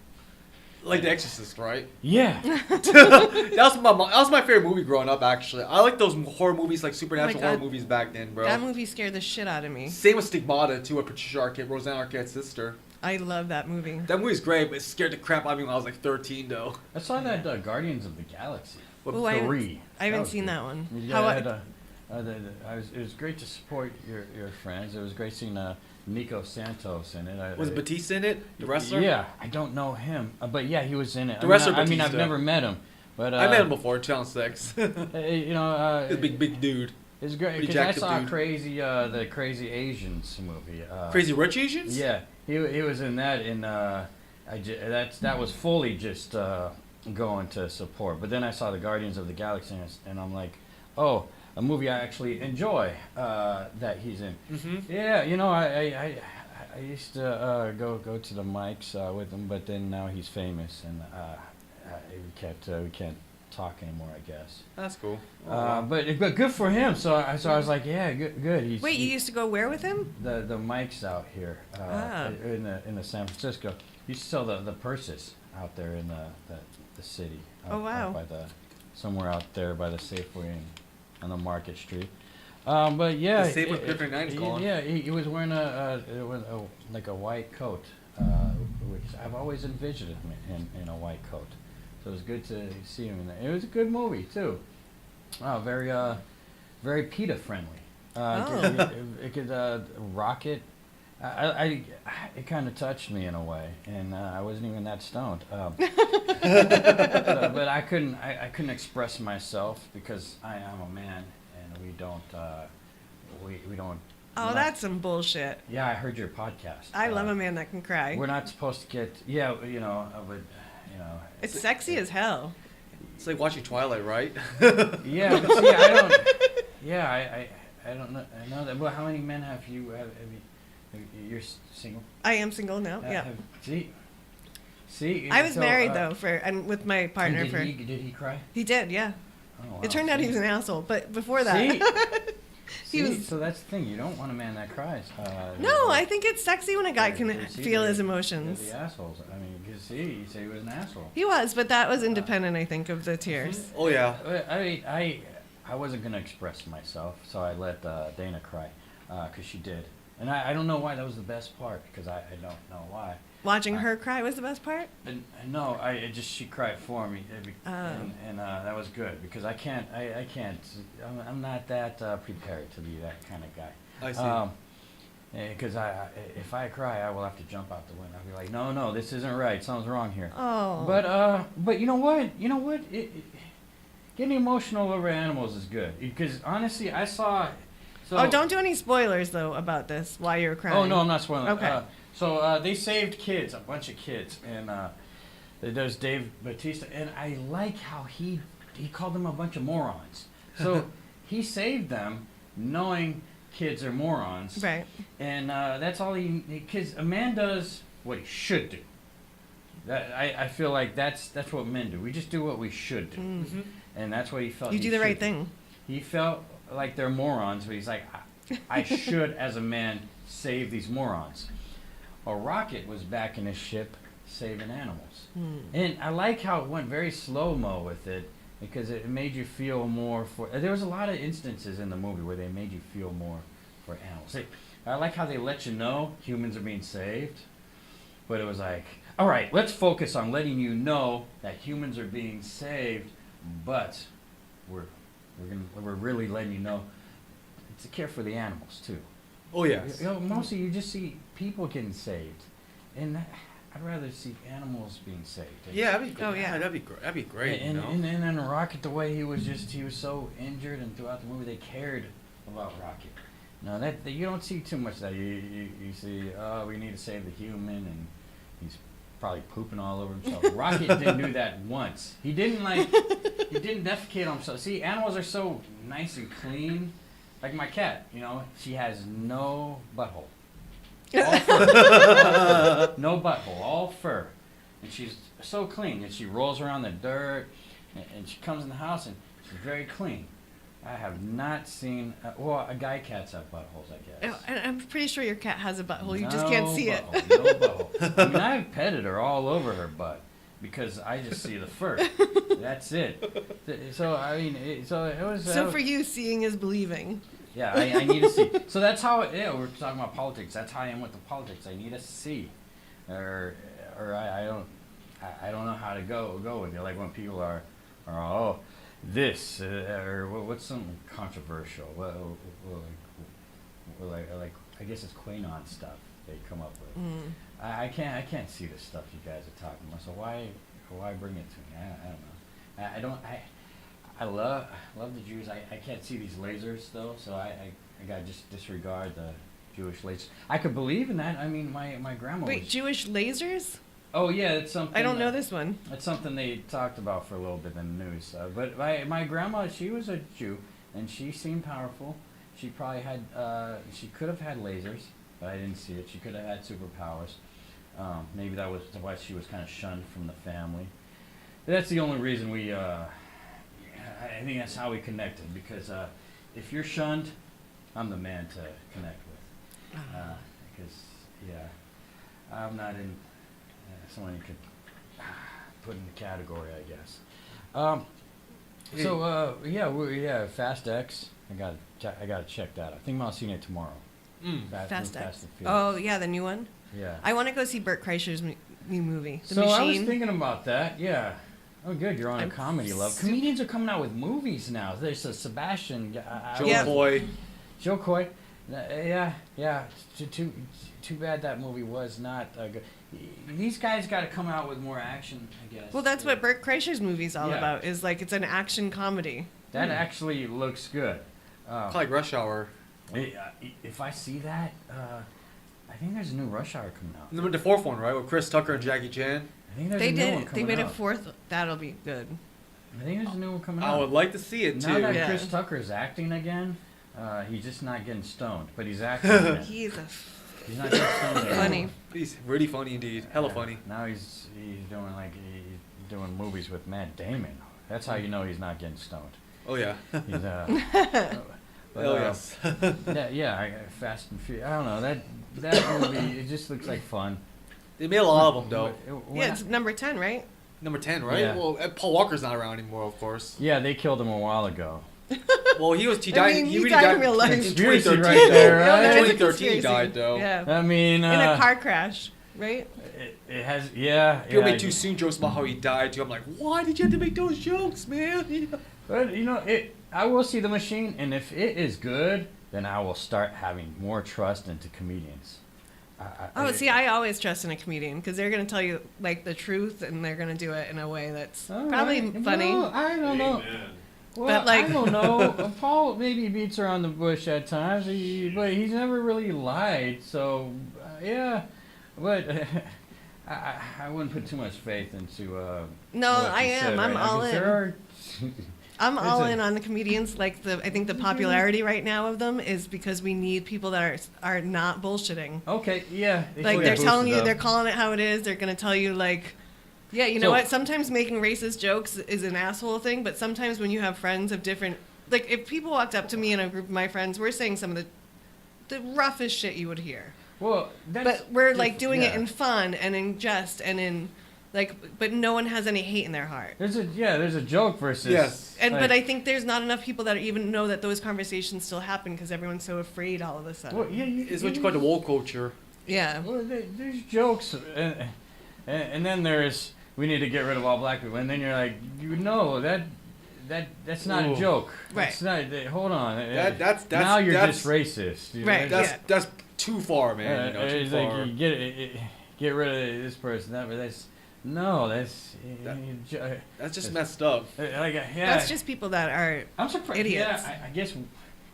Like The Exorcist, right? Yeah. that was my favorite movie growing up. Actually, I like those horror movies, like supernatural horror movies back then, bro. That movie scared the shit out of me. Same with Stigmata too, with Patricia Arquette, Roseanne Arquette's sister. I love that movie. That movie's great, but it scared the crap out of me when I was like 13, though. I saw that Guardians of the Galaxy. Ooh, 3. I haven't seen that one. Yeah, it was great to support your friends. It was great seeing Nico Santos in it. Was Batista in it? The wrestler? Yeah, I don't know him, but yeah, he was in it. The wrestler I mean, Batista. I've never met him, but I met him before in 2006. He's He's a big dude. It's great Pretty because I jacked up saw dude. the Crazy Asians movie. Crazy Rich Asians? Yeah, he was in that. That was fully just going to support. But then I saw the Guardians of the Galaxy, and I'm like, oh, a movie I actually enjoy that he's in. Mm-hmm. Yeah, I used to go to the mics with him, but then now he's famous, and we can't talk anymore, I guess. That's cool. But good for him. So I was like, yeah, good. Wait, you used to go where with him? The mics out here in the San Francisco. He used to sell the purses out there in the city. Oh, wow. Out by somewhere out there by the Safeway on the Market Street. But yeah, The Safeway Pickering 9 is gone. Yeah, he was wearing a white coat, which I've always envisioned him in a white coat. So it was good to see him in there. It was a good movie too. Very PETA friendly. It could rock it. It kind of touched me in a way, and I wasn't even that stoned. But I couldn't express myself because I am a man, and we don't. Oh, that's some bullshit. Yeah, I heard your podcast. I love a man that can cry. We're not supposed to get. Yeah, but It's sexy as hell. It's like watching Twilight, right? Yeah, but see, I don't. Yeah, I don't know. I know that. Well, how many men have you? You're single. I am single now. Yeah. See. I was married though and with my partner did he cry? He did, yeah. Oh, wow. It turned out he was an asshole, but before that. So that's the thing. You don't want a man that cries. No, I think it's sexy when a guy can feel his They're emotions. the assholes. I mean, you say he was an asshole. He was, but that was independent, I think, of the tears. Oh yeah. I wasn't gonna express myself, so I let Dana cry, because she did, and I don't know why that was the best part, because I don't know why. Watching her cry was the best part? No, she cried for me, and that was good, because I can't, I'm not that prepared to be that kind of guy. I see. Because if I cry, I will have to jump out the window. I'll be like, no, this isn't right. Something's wrong here. Oh. But you know what? Getting emotional over animals is good, because honestly, I saw. So, don't do any spoilers though about this while you're crying. Oh no, I'm not spoiling. Okay. So they saved kids, a bunch of kids, and there's Dave Bautista, and I like how he called them a bunch of morons. So he saved them, knowing kids are morons. Right. And that's all because a man does what he should do. I feel like that's what men do. We just do what we should do. Mm-hmm. And that's what he felt. You do the right thing. He felt like they're morons, but he's like, I should, as a man, save these morons. A rocket was back in his ship saving animals. And I like how it went very slow-mo with it, because it made you feel more for. There was a lot of instances in the movie where they made you feel more for animals. I like how they let you know humans are being saved, but it was like, all right, let's focus on letting you know that humans are being saved, but we're really letting you know it's a care for the animals too. Oh yes. Mostly you just see people getting saved, and I'd rather see animals being saved. Yeah, that'd be great. Oh, yeah. That'd be great. That'd be great. And then Rocket, the way he was so injured, and throughout the movie they cared about Rocket. No, that you don't see too much of that. You see, we need to save the human, and he's probably pooping all over himself. Rocket didn't do that once. He didn't defecate on himself. See, animals are so nice and clean. Like my cat, she has no butthole. All fur. No butthole, all fur. And she's so clean. And she rolls around the dirt, and she comes in the house, and she's very clean. I have not seen. Guy cats have buttholes, I guess. And I'm pretty sure your cat has a butthole. You just can't see it. No butthole. I mean, I've petted her all over her butt because I just see the fur. That's it. So I mean, it was. So for you, seeing is believing. Yeah, I need to see. So that's how. We're talking about politics. That's how I am with the politics. I need to see, or I don't know how to go with it. Like when people are this or what's something controversial? Like I guess it's QAnon stuff they come up with. I can't see the stuff you guys are talking about. So why bring it to me? I don't know. I love the Jews. I can't see these lasers though, so I gotta just disregard the Jewish lasers. I could believe in that. I mean, my grandma. Wait, was, Jewish lasers? Oh yeah, it's something. I don't know this one. It's something they talked about for a little bit in the news. But my grandma, she was a Jew, and she seemed powerful. She probably had. She could have had lasers, but I didn't see it. She could have had superpowers. Maybe that was why she was kind of shunned from the family. But that's the only reason we. I think that's how we connected, because if you're shunned, I'm the man to connect with. Because I'm not in someone you could put in the category, I guess. Fast X. I gotta check that out. I think I'll see it tomorrow. Fast X. and Furious. Oh yeah, the new one. Yeah. I want to go see Burt Kreischer's new movie, The So Machine. I was thinking about that. Yeah. Oh, good. You're on a comedy love. Comedians are coming out with movies now. There's a Sebastian. Joe Boy. Joe Coy. Yeah. Too bad that movie was not good. These guys got to come out with more action, I guess. Well, that's what Bert Kreischer's movie's all Yeah. about. Is like it's an action comedy. That actually looks good. It's like Rush Hour. If I see that, I think there's a new Rush Hour coming out. The fourth one, right, with Chris Tucker and Jackie Chan. I think there's They a new one did. coming They made out. a fourth. That'll be good. I think there's a new one coming I out. would like to see it Now too. that Yeah. Chris Tucker's acting again, he's just not getting stoned, but he's acting again. He's a He's not getting stoned anymore. funny. He's really funny indeed. Hella funny. Now he's doing doing movies with Matt Damon. That's how you know he's not getting stoned. Oh yeah. He's but, Oh yes. Fast and Furious. I don't know that movie. It just looks like fun. They made a lot of them though. Yeah, it's number 10, right? Number 10, right? Yeah. Well, Paul Walker's not around anymore, of course. Yeah, they killed him a while ago. Well, he I died. mean, he he really died died in real life. in Conspiracy 2013. right there, In right? There's a 2013 he conspiracy. died though. Yeah. I mean, In a car crash, right? It has, yeah. People yeah, make too soon jokes about how he died too. I'm like, why did you have to make those jokes, man? But I will see the machine, and if it is good, then I will start having more trust into comedians. I always trust in a comedian because they're going to tell you like the truth and they're going to do it in a way that's probably funny. Well, I don't know. Amen. Well, But, like- I don't know. Paul maybe beats around the bush at times, but he's never really lied. So, yeah. But I wouldn't put too much faith into. No, what I he am. said I'm right now, all 'cause in. There are, I'm all It's a- in on the comedians. Like I think the popularity right now of them is because we need people that are not bullshitting. okay, yeah. they Like should they're boost telling it you, up. they're calling it how it is. They're gonna tell you like, yeah, you know So- what? Sometimes making racist jokes is an asshole thing, but sometimes when you have friends of different, like if people walked up to me in a group of my friends, we're saying some of the roughest shit you would hear. Well, that's But we're like doing it yeah. in fun and in jest and in like, but no one has any hate in their heart. There's a joke versus. Yes. And like- but I think there's not enough people that even know that those conversations still happen because everyone's so afraid all of a sudden. Well, yeah, It's what you call the woke culture. Yeah. Well, there's jokes, and then there's we need to get rid of all black people, and then you're like, that's not Ooh. a joke. Right. That's not. Hold on. That's now you're that's, just racist. You know, Right. that's- That's too far, man. You know, too it's far. like you get rid of this person. That's That's just messed up. like yeah. That's just people that are I'm surprised. idiots. Yeah, I guess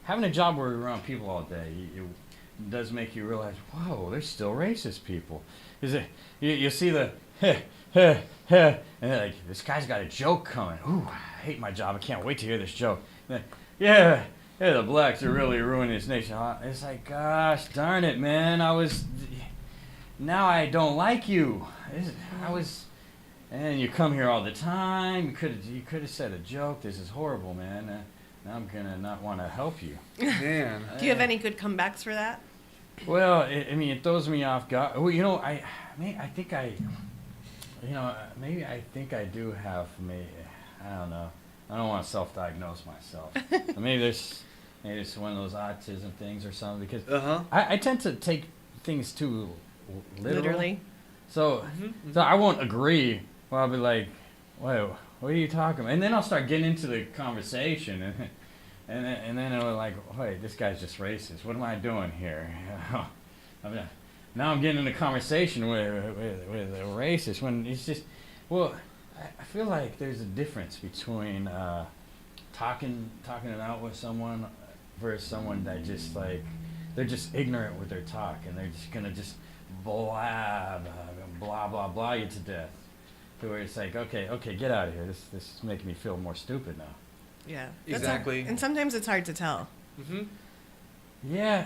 having a job where you're around people all day, it does make you realize, whoa, there's still racist people. Is it? You see the and they're like, this guy's got a joke coming. Ooh, I hate my job. I can't wait to hear this joke. And then, yeah, the blacks are really ruining this nation. It's like, gosh darn it, man. Now I don't like you. And you come here all the time. You could have said a joke. This is horrible, man. Now I'm gonna not want to help you. Man. Do you have any good comebacks for that? Well, it throws me off guard. Well, I think I do have I don't know. I don't want to self-diagnose myself. maybe it's one of those autism things or something because I tend to take things too literally. So I won't agree. Well, I'll be like, "Wait, what are you talking about?" And then I'll start getting into the conversation, and then it'll like, "Wait, this guy's just racist. What am I doing here?" Now I'm getting in a conversation with a racist when it's just, well, I feel like there's a difference between talking it out with someone versus someone that just like they're just ignorant with their talk and they're just gonna just blah blah you to death, to where it's like, okay, get out of here. This is making me feel more stupid now. Yeah. Exactly. And sometimes it's hard to tell. Mm-hmm. Yeah,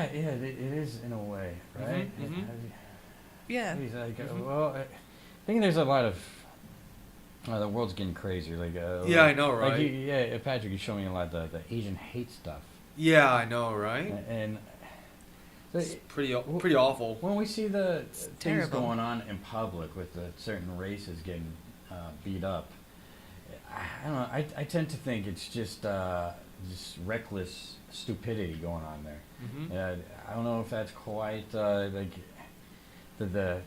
it is in a way, right? Mhm. Yeah. He's like, well, I think there's a lot of the world's getting crazier. Like, Yeah, I know, right? Like Patrick, you showed me a lot of the Asian hate stuff, Yeah, I know, right? and It's pretty awful. when we see the things terrible. going on in public with the certain races getting beat up, I don't know. I tend to think it's just reckless stupidity going on there. Mm-hmm. I don't know if that's quite like the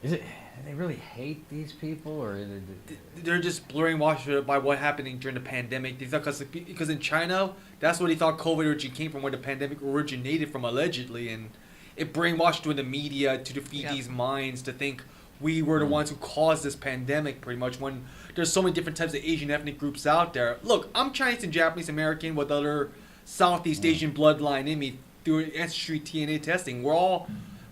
is it? They really hate these people, or is it, They're just blurring washed by what happening during the pandemic. They thought because in China, that's where they thought COVID originally came from, where the pandemic originated from allegedly, and it brainwashed through the media to defeat these minds to think we were the ones who caused this pandemic. Pretty much, when there's so many different types of Asian ethnic groups out there. Look, I'm Chinese and Japanese American with other Southeast Asian bloodline in me through ancestry DNA testing.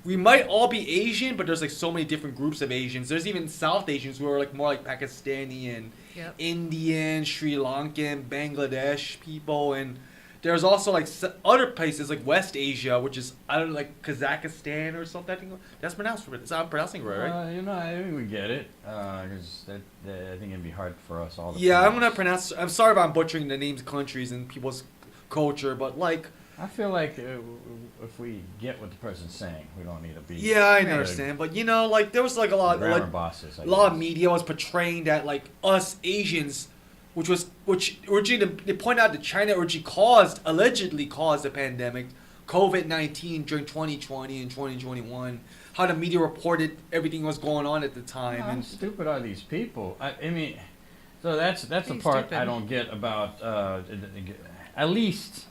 We might all be Asian, but there's like so many different groups of Asians. There's even South Asians who are like more like Pakistani and Indian, Sri Lankan, Bangladesh people, and there's also like other places like West Asia, which is I don't know, like Kazakhstan or something. I think that's pronounced. I'm pronouncing it right? I think we get it. Because I think it'd be hard for us all. I'm gonna pronounce. I'm sorry if I'm butchering the names of countries and people's culture, but like. I feel like if we get what the person's saying, we don't need to be. Yeah, I understand, but like there was like a lot, bosses, a lot of media was portraying that like us Asians, which originally they point out that China allegedly caused the pandemic, COVID-19 during 2020 and 2021. How the media reported everything was going on at the time. How stupid are these people? I mean, so that's the part I don't get about at least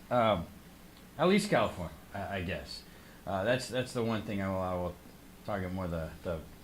California, I guess. That's the one thing I will target more the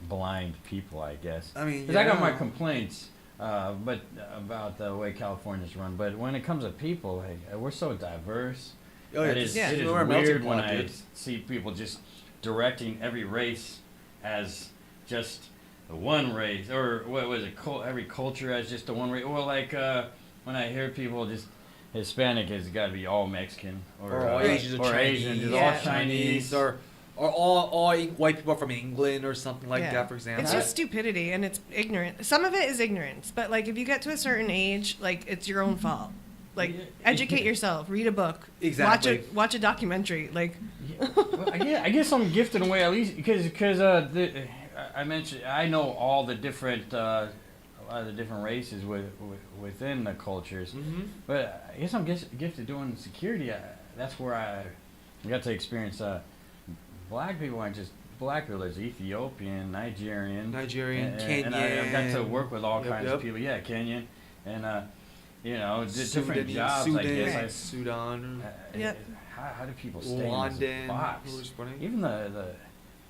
blind people, I guess. I mean, because I got my complaints, but about the way California's run. But when it comes to people, hey, we're so diverse. It is weird when I see people just directing every race as just the one race, or what was it? Every culture as just the one race, or like when I hear people just. Hispanic has got to be all Mexican or all Asians or Asian, all Chinese or all white people from England or something like that, for example. It's just stupidity and it's ignorant. Some of it is ignorance, but like if you get to a certain age, like it's your own fault. Like educate yourself, read a book, exactly, watch a documentary. Like, I guess I'm gifted in a way at least because I mentioned I know all the different. A lot of the different races within the cultures, but I guess I'm gifted doing security. That's where I got to experience black people aren't just black people. There's Ethiopian, Nigerian, Kenyan, and I got to work with all kinds of people. Yeah, Kenyan, and different jobs. Sudan, I guess Sudan. How do people stay in this box?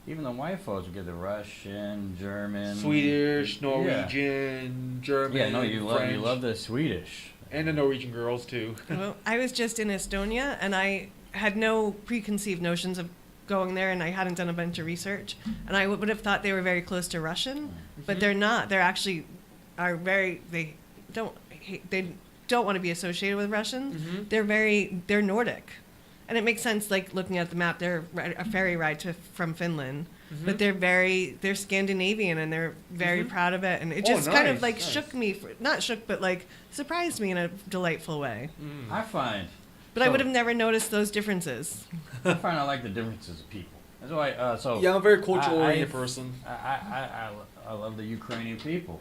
Even the white folks would get the Russian, German, Swedish, Norwegian, German. Yeah, no, you love the Swedish and the Norwegian girls too. Well, I was just in Estonia, and I had no preconceived notions of going there, and I hadn't done a bunch of research, and I would have thought they were very close to Russian, but they're not. They're actually they don't want to be associated with Russians. They're Nordic. And it makes sense, like looking at the map, they're a ferry ride from Finland, but they're Scandinavian and they're very proud of it. And it just kind of like shook me, not shook, but like surprised me in a delightful way. I find. But I would have never noticed those differences. I find I like the differences of people. That's why. I'm a very cultural oriented person. I love the Ukrainian people.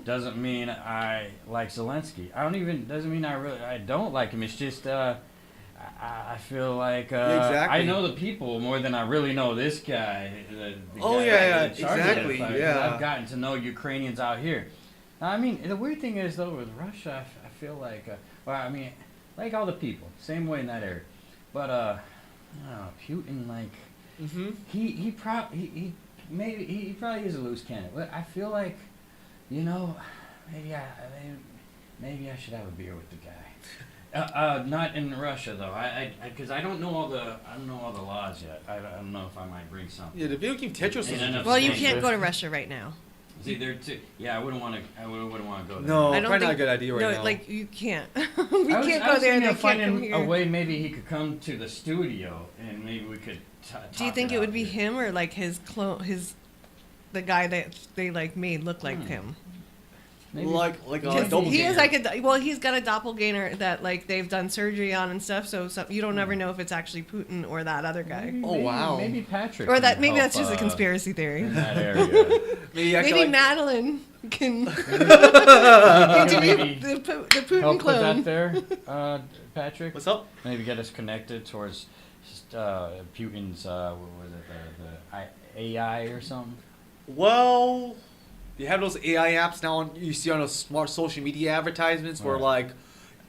Doesn't mean I like Zelensky. Doesn't mean I don't like him. It's just. I feel like I know the people more than I really know this guy. Exactly. I've gotten to know Ukrainians out here. I mean, the weird thing is though with Russia, I feel like, like all the people, same way in that area. But Putin, like, he probably is a loose cannon. But I feel like, maybe I should have a beer with the guy. Not in Russia though. Because I don't know all the laws yet. I don't know if I might bring something. Yeah, the video game Tetris is. Well, you can't go to Russia right now. See, there too. Yeah, I wouldn't want to go there. No, probably not a good idea right now. No, like you can't. We can't go there. They can't come here. A way maybe he could come to the studio and maybe we could. Do you think it would be him or like his clone, the guy that they like made look like him? Maybe. Like a doppelganger. He is like he's got a doppelganger that like they've done surgery on and stuff. So you don't ever know if it's actually Putin or that other guy. Wow. Maybe Patrick. Or maybe that's just a conspiracy theory. In that area. maybe Madeline can interview the Putin help clone. With that there, Patrick. What's up? Maybe get us connected towards Putin's. What was it? The AI or something. Well, you have those AI apps now you see on those smart social media advertisements where like,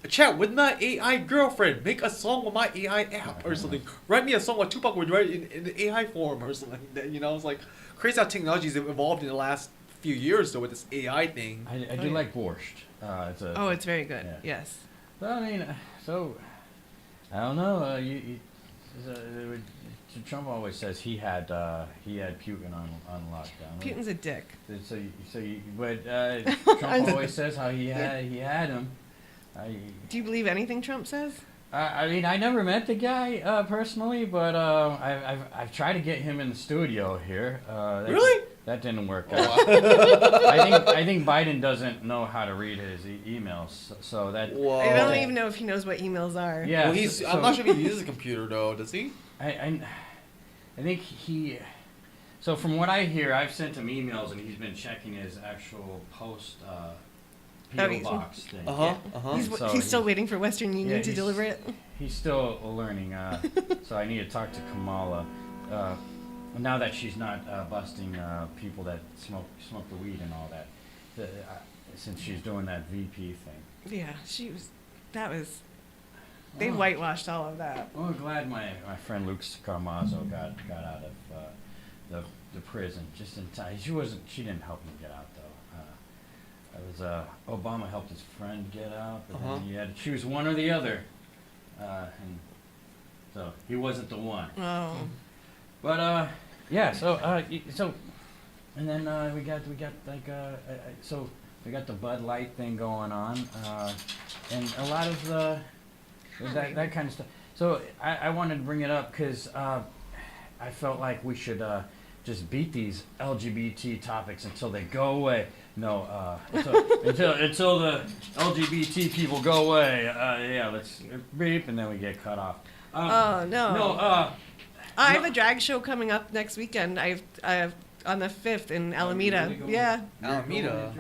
chat with my AI girlfriend, make a song with my AI app or something. Write me a song what Tupac would write in the AI form or something like that. You know, it's like crazy how technology's evolved in the last few years though with this AI thing. I do like borscht. It's very good. Yeah. Yes. So, I mean, I don't know. Trump always says he had Putin on lockdown. Putin's a dick. But Trump always says how he had him. Do you believe anything Trump says? I mean, I never met the guy personally, but I've tried to get him in the studio here. Really? That didn't work Oh, out. wow. I think Biden doesn't know how to read his emails, so that. Whoa. I don't even know if he knows what emails are. Yeah, Well, I'm not sure if he uses a computer though. Does he? I think he. So from what I hear, I've sent him emails and he's been checking his actual post PO box thing. He's still waiting for Western Union to deliver it. He's still learning. So I need to talk to Kamala. Now that she's not busting people that smoke the weed and all that, since she's doing that VP thing. Yeah, they whitewashed all of that. Well, I'm glad my friend Luke Carmazzo got out of the prison just in time. She didn't help me get out though. Obama helped his friend get out, but then he had to choose one or the other, and so he wasn't the one. Oh. But yeah, so and then we got like so we got the Bud Light thing going on, and a lot of that kind of stuff. So I wanted to bring it up because I felt like we should just beat these LGBT topics until they go away. No, until the LGBT people go away. Yeah, let's beep, and then we get cut off. Oh no. No. I have a drag show coming up next weekend. I have on the 5th in Alameda. Yeah. Alameda.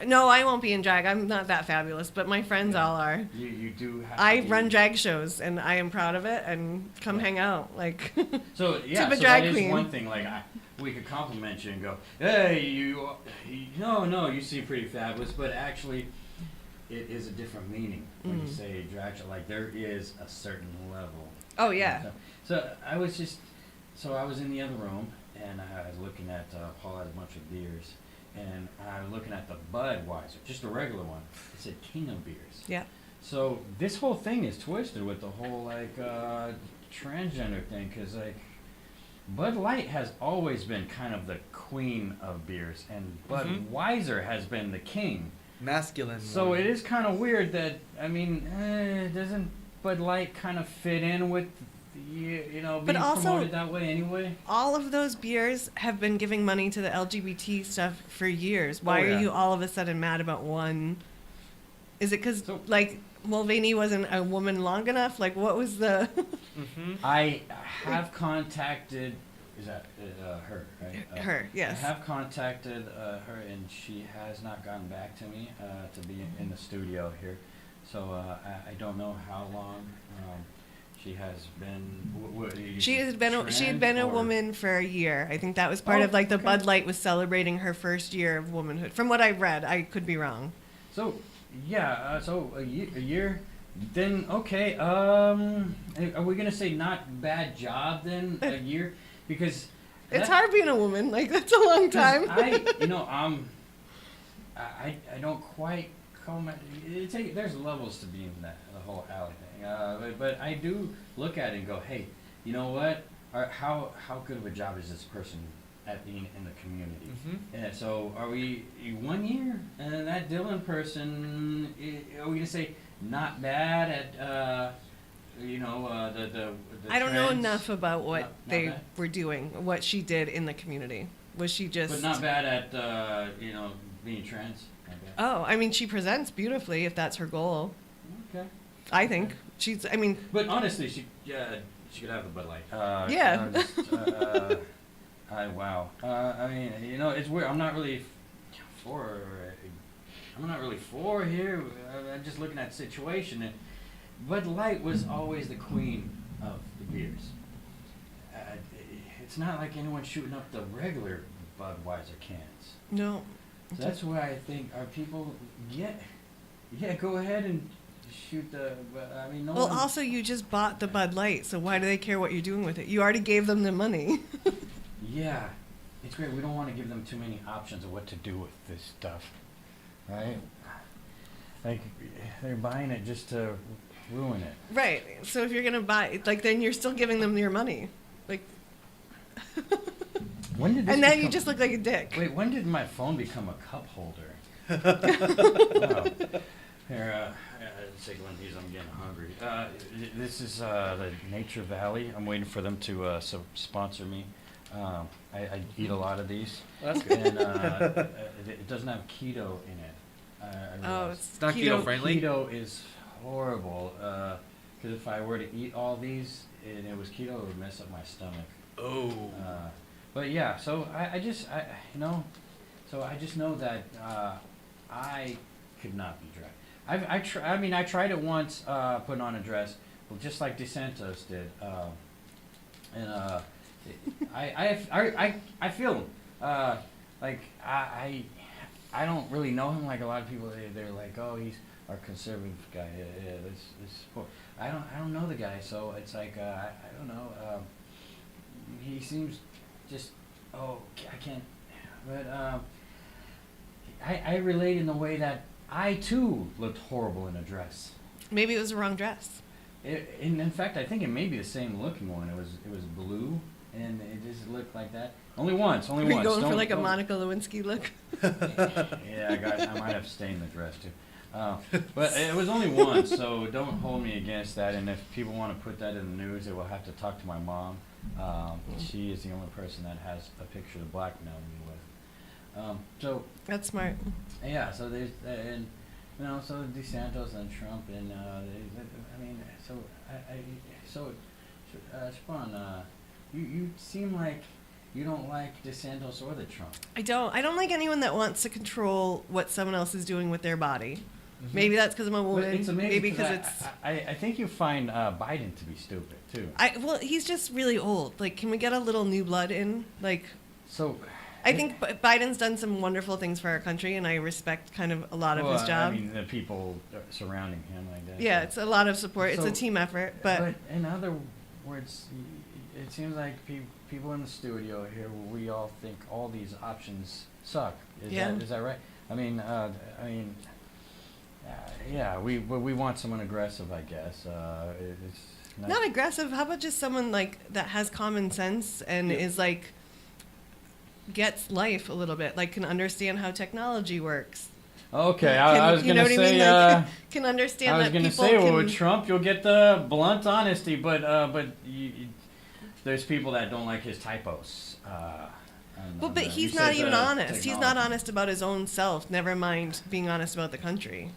No, I won't be in drag. I'm not that fabulous, but my friends all are. You do have I run drag shows, and I am proud of it. And come hang out, like. So yeah, tip a so drag that queen. is one thing. Like we could compliment you and go, hey, no, you seem pretty fabulous, but actually, it is a different meaning when you say drag show. Like there is a certain level. Oh yeah. So I was in the other room and I was looking at Paul had a bunch of beers and I was looking at the Budweiser, just a regular one. It said King of Beers. Yeah. So this whole thing is twisted with the whole like transgender thing because like Bud Light has always been kind of the queen of beers and Budweiser has been the king. Masculine. So one. it is kind of weird that doesn't Bud Light kind of fit in with being promoted that way anyway? All of those beers have been giving money to the LGBT stuff for years. Why are you all of a sudden mad about one? Is it because like Mulvaney wasn't a woman long enough? Like what was the? I have contacted. Is that her? Right? Her, yes. I have contacted her, and she has not gotten back to me to be in the studio here. So I don't know how long she has been. She had been a woman for a year. I think that was part of like the Bud Light was celebrating her first year of womanhood. From what I read, I could be wrong. So yeah, so a year. Then okay. Are we gonna say not bad job then? A year because it's hard being a woman. Like that's a long time. I don't quite. There's levels to being the whole alley thing, but I do look at it and go, hey, you know what? How good of a job is this person at being in the community? And so are we 1 year? And that Dylan person, are we gonna say not bad at the I don't know trends? enough about what Not they bad? were doing, what she did in the community. Was she just? But not bad at being trans. Oh, I mean, she presents beautifully if that's her goal. Okay. I think she's. I mean. But honestly, she could have the Bud Light. Yeah. Wow. I mean, it's weird. I'm not really for. I'm not really for here. I'm just looking at the situation, and Bud Light was always the queen of the beers. It's not like anyone's shooting up the regular Budweiser cans. No. So that's why I think our people go ahead and shoot the. But I mean, no. Well, one, also you just bought the Bud Light, so why do they care what you're doing with it? You already gave them the money. Yeah, it's great. We don't want to give them too many options of what to do with this stuff, right? Like they're buying it just to ruin it. Right. So if you're gonna buy, like, then you're still giving them your money, like. When did this And now you become- just look like a dick. Wait, when did my phone become a cup holder? Wow. Here, let's take one of these. I'm getting hungry. This is the Nature Valley. I'm waiting for them to sponsor me. I eat a lot of these. That's good. And it doesn't have keto in it. I Oh, realized. it's not keto friendly? Keto is horrible. Because if I were to eat all these and it was keto, it would mess up my stomach. Oh. But yeah, so I just know that I could not be dressed. I tried it once, putting on a dress, well, just like DeSantos did, and I feel him. Like I don't really know him like a lot of people. They're like, oh, he's our conservative guy. Yeah, this. I don't know the guy, so it's like I don't know. He seems just I can't. But I relate in the way that I too looked horrible in a dress. Maybe it was the wrong dress. In fact, I think it may be the same looking one. It was blue, and it just looked like that. Only once. Were you going for like a Monica Lewinsky look? Yeah, I might have stained the dress too. But it was only once, so don't hold me against that. And if people want to put that in the news, they will have to talk to my mom. She is the only person that has a picture to blackmail me with. So That's smart. yeah, so there's and so DeSantos and Trump and Siobhan, you seem like you don't like DeSantos or the Trump. I don't like anyone that wants to control what someone else is doing with their body. Mhm. Maybe that's because I'm a But woman. it's amazing Maybe 'cause because it's. I think you find Biden to be stupid too. Well, he's just really old. Like, can we get a little new blood in? Like, So I think Biden's done some wonderful things for our country, and I respect kind of a lot of his job. I mean, the people surrounding him like that. Yeah, so- it's a lot of support. It's So- a team effort, but in other words, it seems like people in the studio here, we all think all these options suck. Is that right? I mean, yeah, we want someone aggressive, I guess. It's not aggressive. How about just someone like that has common sense and Yeah. is like gets life a little bit, like can understand how technology works. Okay, I was gonna say. Can understand I was that gonna people say, well, can. with Trump, you'll get the blunt honesty, but there's people that don't like his typos. Well, but he's you not said even the honest. He's not technology. honest about his own self. Never mind being honest about the country.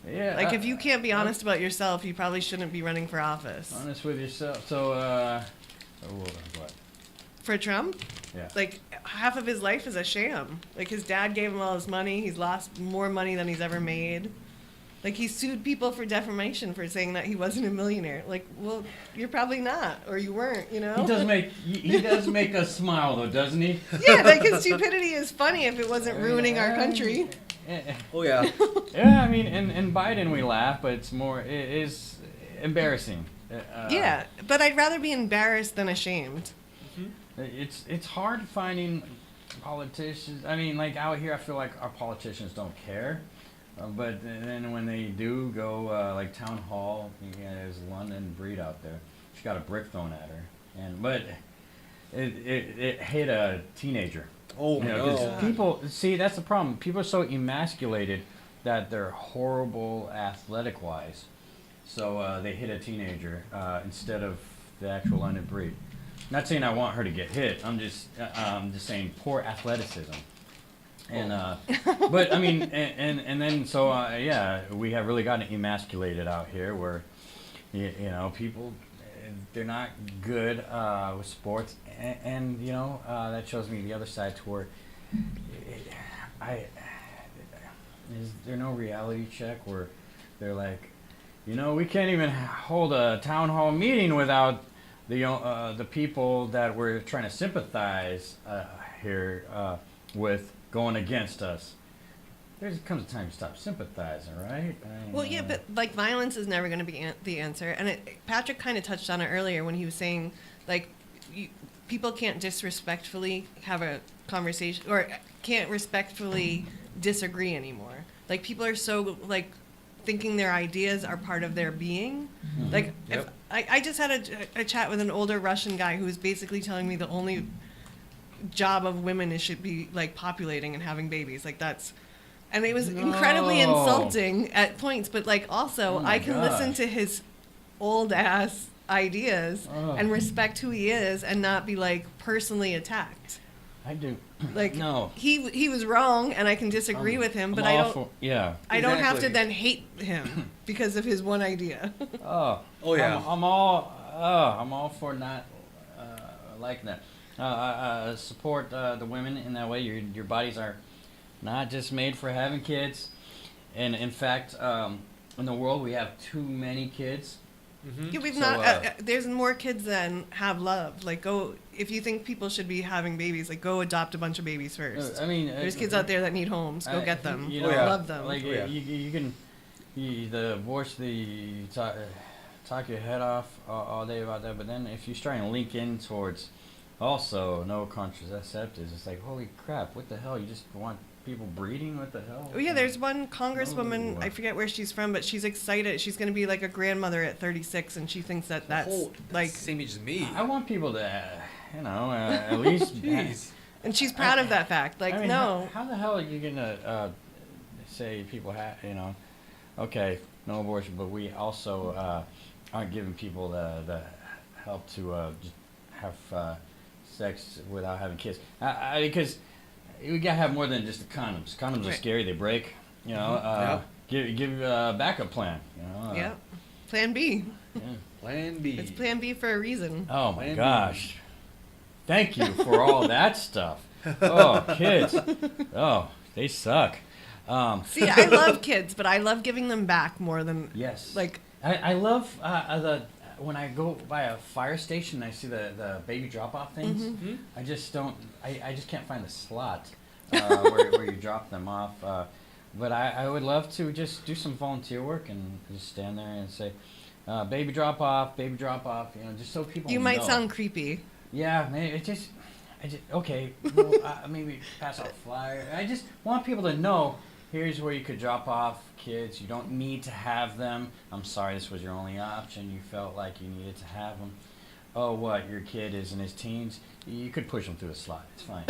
Yeah. Like, if you can't be honest about yourself, you probably shouldn't be running for office. honest with yourself. So, what? For Trump, Yeah. like, half of his life is a sham. Like, his dad gave him all his money. He's lost more money than he's ever made. Like, he sued people for defamation for saying that he wasn't a millionaire. Like, well, you're probably not, or you weren't, you know? He does make us smile though, doesn't he? Yeah, like, his stupidity is funny if it wasn't ruining our country. Oh yeah. Yeah, I mean, in Biden we laugh, but it is embarrassing. Yeah, but I'd rather be embarrassed than ashamed. It's hard finding politicians. I mean, like out here, I feel like our politicians don't care. But then when they do go, like town hall, there's London Breed out there. She got a brick thrown at her, but it hit a teenager. Oh You know, 'cause no. people see that's the problem. People are so emasculated that they're horrible athletic wise, so they hit a teenager instead of the actual London Breed. Not saying I want her to get hit. I'm just saying poor athleticism. And but I mean, and then so yeah, we have really gotten emasculated out here, where you know people they're not good with sports, and you know that shows me the other side to where is there no reality check where they're like, you know, we can't even hold a town hall meeting without the people that we're trying to sympathize here with going against us. There comes a time to stop sympathizing, right? Well, yeah, but like violence is never going to be the answer. And Patrick kind of touched on it earlier when he was saying, like, people can't disrespectfully have a conversation or can't respectfully disagree anymore. Like, people are so, like, thinking their ideas are part of their being. Mm-hmm. Like, Yep. if I just had a chat with an older Russian guy who was basically telling me the only job of women is should be, like, populating and having babies. Like, that's... And it was incredibly insulting at points, but like also I can listen to his old ass ideas and respect who he is and not be like personally attacked. I do. Like No. he was wrong and I can disagree with him, but I don't Yeah. don't have to Exactly. then hate him because of his one idea. Oh. Oh, yeah. I'm all for not liking that. Support the women in that way. Your bodies are not just made for having kids, and in fact, in the world we have too many kids. Yeah, we've So, not. There's more kids than have love. Like, go if you think people should be having babies, like go adopt a bunch of babies first. I mean, There's kids out there that need homes. Go get them. You know, yeah. Love them. Like Oh, yeah. you can, the voice the talk your head off all day about that, but then if you try and link in towards also no contraceptives, it's like holy crap, what the hell? You just want people breeding? What the hell? Oh yeah, there's one congresswoman, No. I forget where she's from, but she's excited. She's going to be like a grandmother at 36, and she thinks that that's like, same age as me. I want people to, at least. Jeez. and she's proud of that fact. Like, I mean, no, How the hell are you gonna say people have okay, no abortion, but we also aren't giving people the help to just have sex without having kids? Because we gotta have more than just the condoms. Condoms are Right. scary; they break. Give a backup plan. yeah. Plan B. Yeah. Plan B. It's Plan B for a reason. Oh my Plan B. gosh! Thank you for all that stuff. Oh, kids. Oh, they suck. See, I love kids, but I love giving them back more than Yes. like. I love when I go by a fire station and I see the baby drop off things. Mhm. I just don't. I just can't find the slot where you drop them off. But I would love to just do some volunteer work and just stand there and say, baby drop off, just so people You know. might sound creepy. Yeah, maybe okay. Well, maybe pass out a flyer. I just want people to know. Here's where you could drop off kids. You don't need to have them. I'm sorry, this was your only option. You felt like you needed to have them. Oh, what? Your kid is in his teens. You could push them through the slot. It's fine.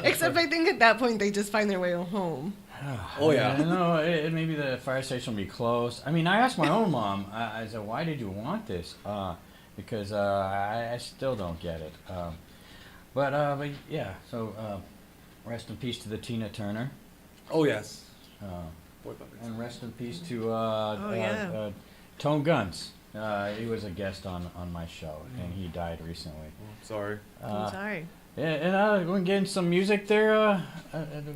Except I think at that point they just find their way home. Oh, yeah. No, maybe the fire station will be closed. I mean, I asked my own mom. I said, "Why did you want this?" Because I still don't get it. But yeah. So rest in peace to the Tina Turner. Oh yes. Boy puppets. And rest in peace to yeah. Tone Guns. He was a guest on my show, and he died recently. Sorry. I'm sorry. Yeah, and we're getting some music there.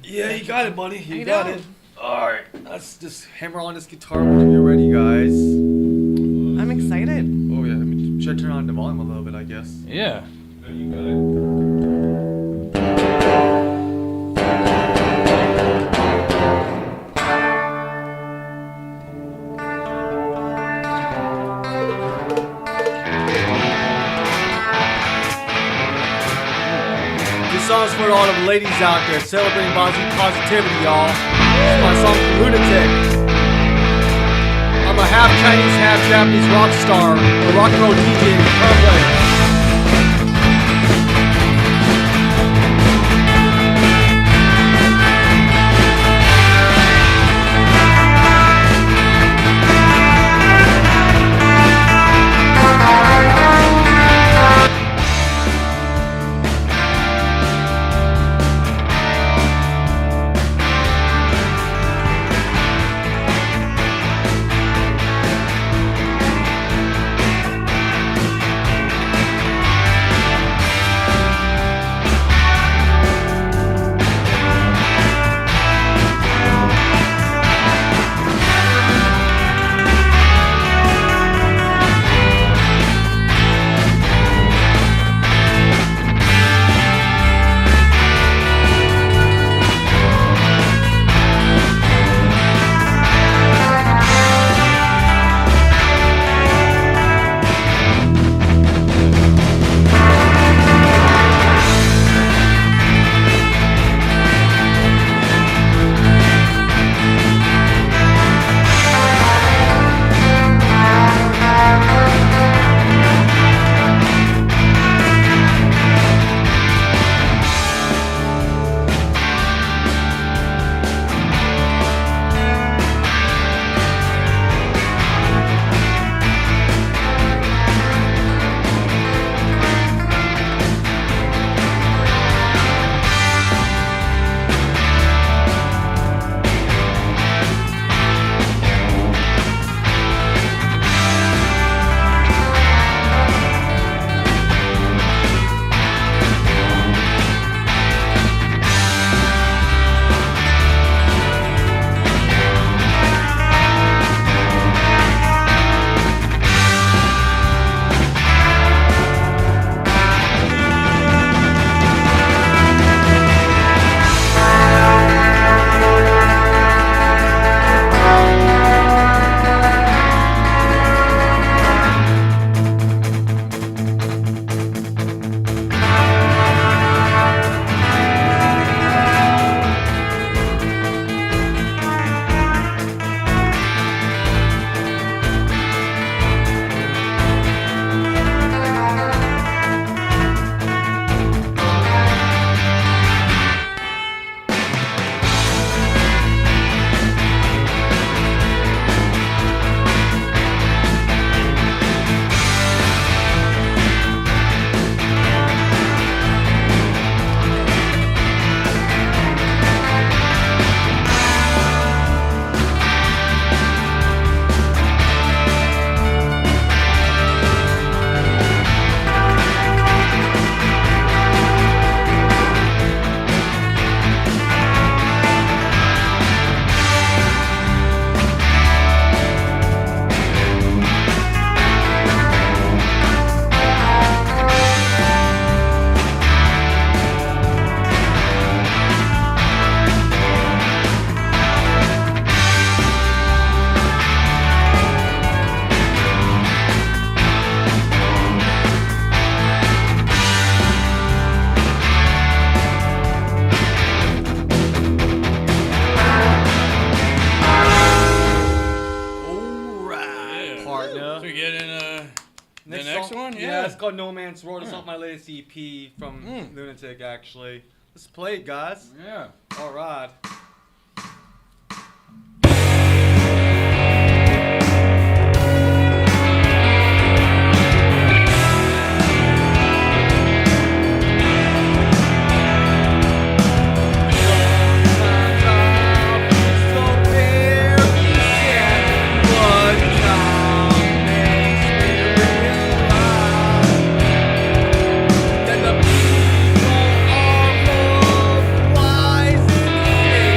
Yeah, you got it, buddy. You I got know. it. All right, let's just hammer on this guitar when you're ready, guys. I'm excited. Oh yeah, should I turn on the volume a little bit, I guess. Yeah. There you go. This song's for all the ladies out there celebrating positivity, y'all. This is my song from Lewnatic. I'm a half Chinese, half Japanese rock star, a rock and roll DJ and guitar player. called No Man's Road. It's Yeah. not my latest EP from Mm. Lewnatic, actually. Let's play it, guys. Yeah. All right. That the people are more wise and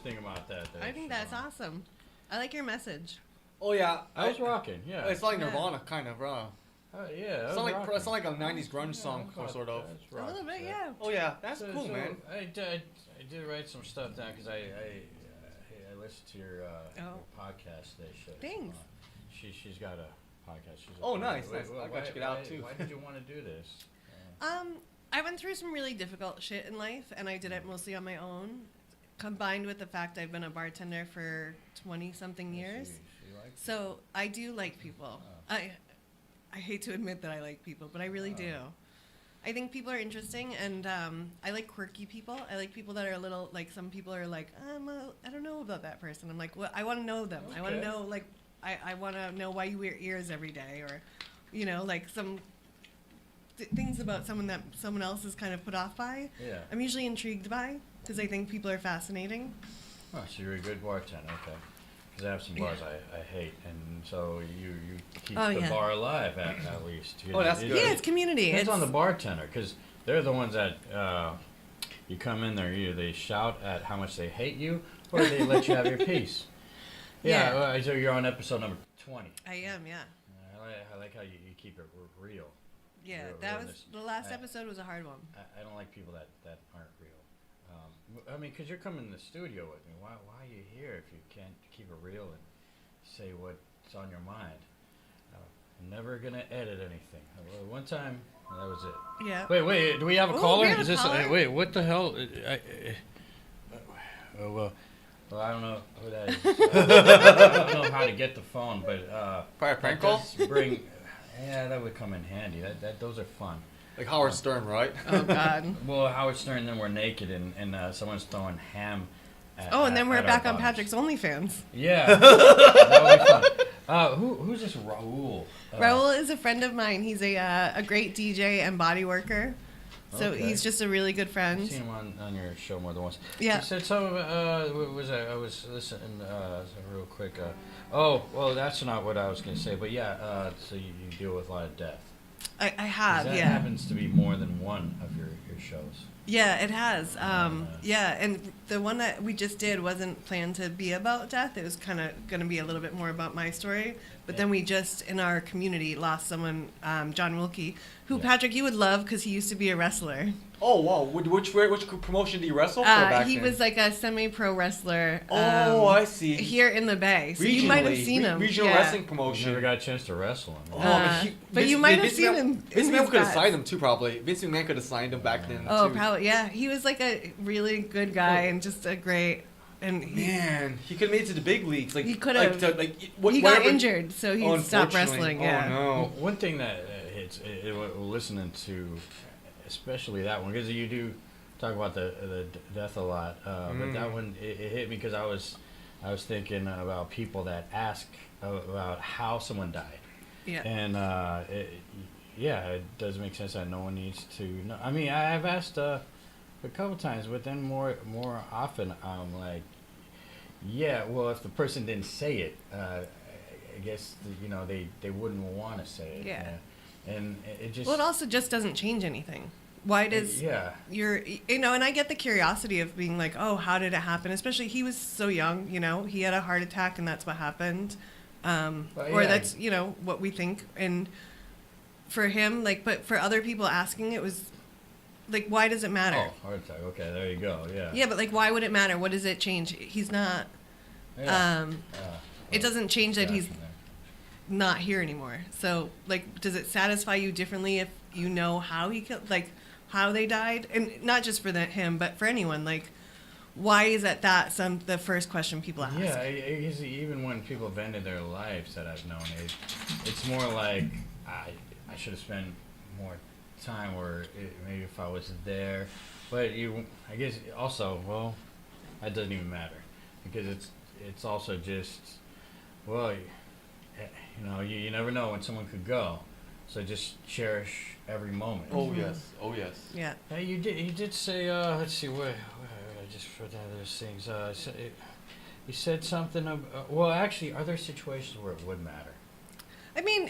think about that? I think that's awesome. I like your message. Oh yeah, I was rocking. Yeah. It's like Nirvana, kind of, Yeah. it's not like a '90s grunge song, sort of. A little bit, yeah. Oh yeah, that's cool, man. I did write some stuff down because I listened to your podcast that show. Thanks. She's got a podcast. She's nice. I gotta check it out too. Why did you want to do this? I went through some really difficult shit in life, and I did it mostly on my own, combined with the fact I've been a bartender for 20-something years. She likes So I do like people. I hate to admit that I like people, but I really do. I think people are interesting, and I like quirky people. I like people that are a little, like, some people are like, I don't know about that person. I'm like, well, I want to know them. I want to know, like, I want to know why you wear ears every day, or, you know, like some things about someone else is kind of put off by. Yeah. I'm usually intrigued by, because I think people are fascinating. Oh, so you're a good bartender, okay. Because I have some bars I hate, and so you keep the bar alive at least. That's good. Yeah, it's community. Depends on the bartender, because they're the ones that you come in there, either they shout at how much they hate you, or they let you have your piece. Yeah, so you're on episode number 20. I am, yeah. I like how you keep it real. Yeah, Real, that realness. was the last episode was a hard one. I don't like people that aren't real. I mean, because you're coming in the studio with me. Why are you here if you can't keep it real and say what's on your mind? I'm never gonna edit anything. One time, that was it. Yeah. Wait. Do we have a Oh, caller? we have a Is this? caller? Wait, what the hell? Well, I don't know who that is. I don't know how to get the phone, but Probably a prank call? Yeah, that would come in handy. Those are fun. Like Howard Stern, right? Oh God. Well, Howard Stern, then we're naked and someone's throwing ham. And then we're at back our on bodies. Patrick's OnlyFans. Yeah, that would be fun. Who's this Raul? Raul is a friend of mine. He's a great DJ and body worker. So Okay. he's just a really good friend. I've seen him on your show more than once. Yeah. You said something. I was listening real quick. Well, that's not what I was gonna say. But yeah, so you deal with a lot of death. I have, That yeah. happens to be more than one of your shows. Yeah, it has. Yeah, and the one that we just did wasn't planned to be about death. It was kind of going to be a little bit more about my story. But then we just, in our community, lost someone, John Wilkie, who, Patrick, you would love because he used to be a wrestler. Oh, wow. Which promotion did he wrestle for back He then? was like a semi-pro wrestler. I see. Here in the Bay. So you might have seen him. Regional wrestling promotion. Never got a chance to wrestle him. But you might have seen him. Vince McMahon could have signed him too, probably. Vince McMahon could have signed him back then. Oh, too. probably. Yeah, he was like a really good guy and just a great. And Man, he could have made it to the big leagues. Like He could have. He got whatever- injured, so he stopped Unfortunately. wrestling. Yeah. Oh no. One thing that hits, listening to, especially that one, because you do talk about the death a lot, but that one it hit me because I was thinking about people that ask about how someone died. Yeah. And it does make sense that no one needs to know. I mean, I've asked a couple times, but then more often I'm like, yeah, well, if the person didn't say it, I guess they wouldn't want to say it. Yeah. And it just. Well, it also just doesn't change anything. Why does and I get the curiosity of being like, oh, how did it happen? Especially he was so young, he had a heart attack and that's what happened. Or that's, what we think. And for him, but for other people asking, it was like, why does it matter? Oh, heart attack. Okay, there you go. Yeah. Yeah, but why would it matter? What does it change? He's not. It doesn't change that he's not here anymore. So, does it satisfy you differently if you know how he killed, how they died, and not just for him, but for anyone? Why is that the first question people ask? Yeah, even when people have ended their lives that I've known, it's more like I should have spent more time, or maybe if I was there. But I guess also, well, that doesn't even matter because it's also just, well, you never know when someone could go, so just cherish every moment. Oh yes. Oh yes. Yeah. Hey, you did say let's see where I just forgot those things. You said something. Well, actually, are there situations where it would matter? I mean,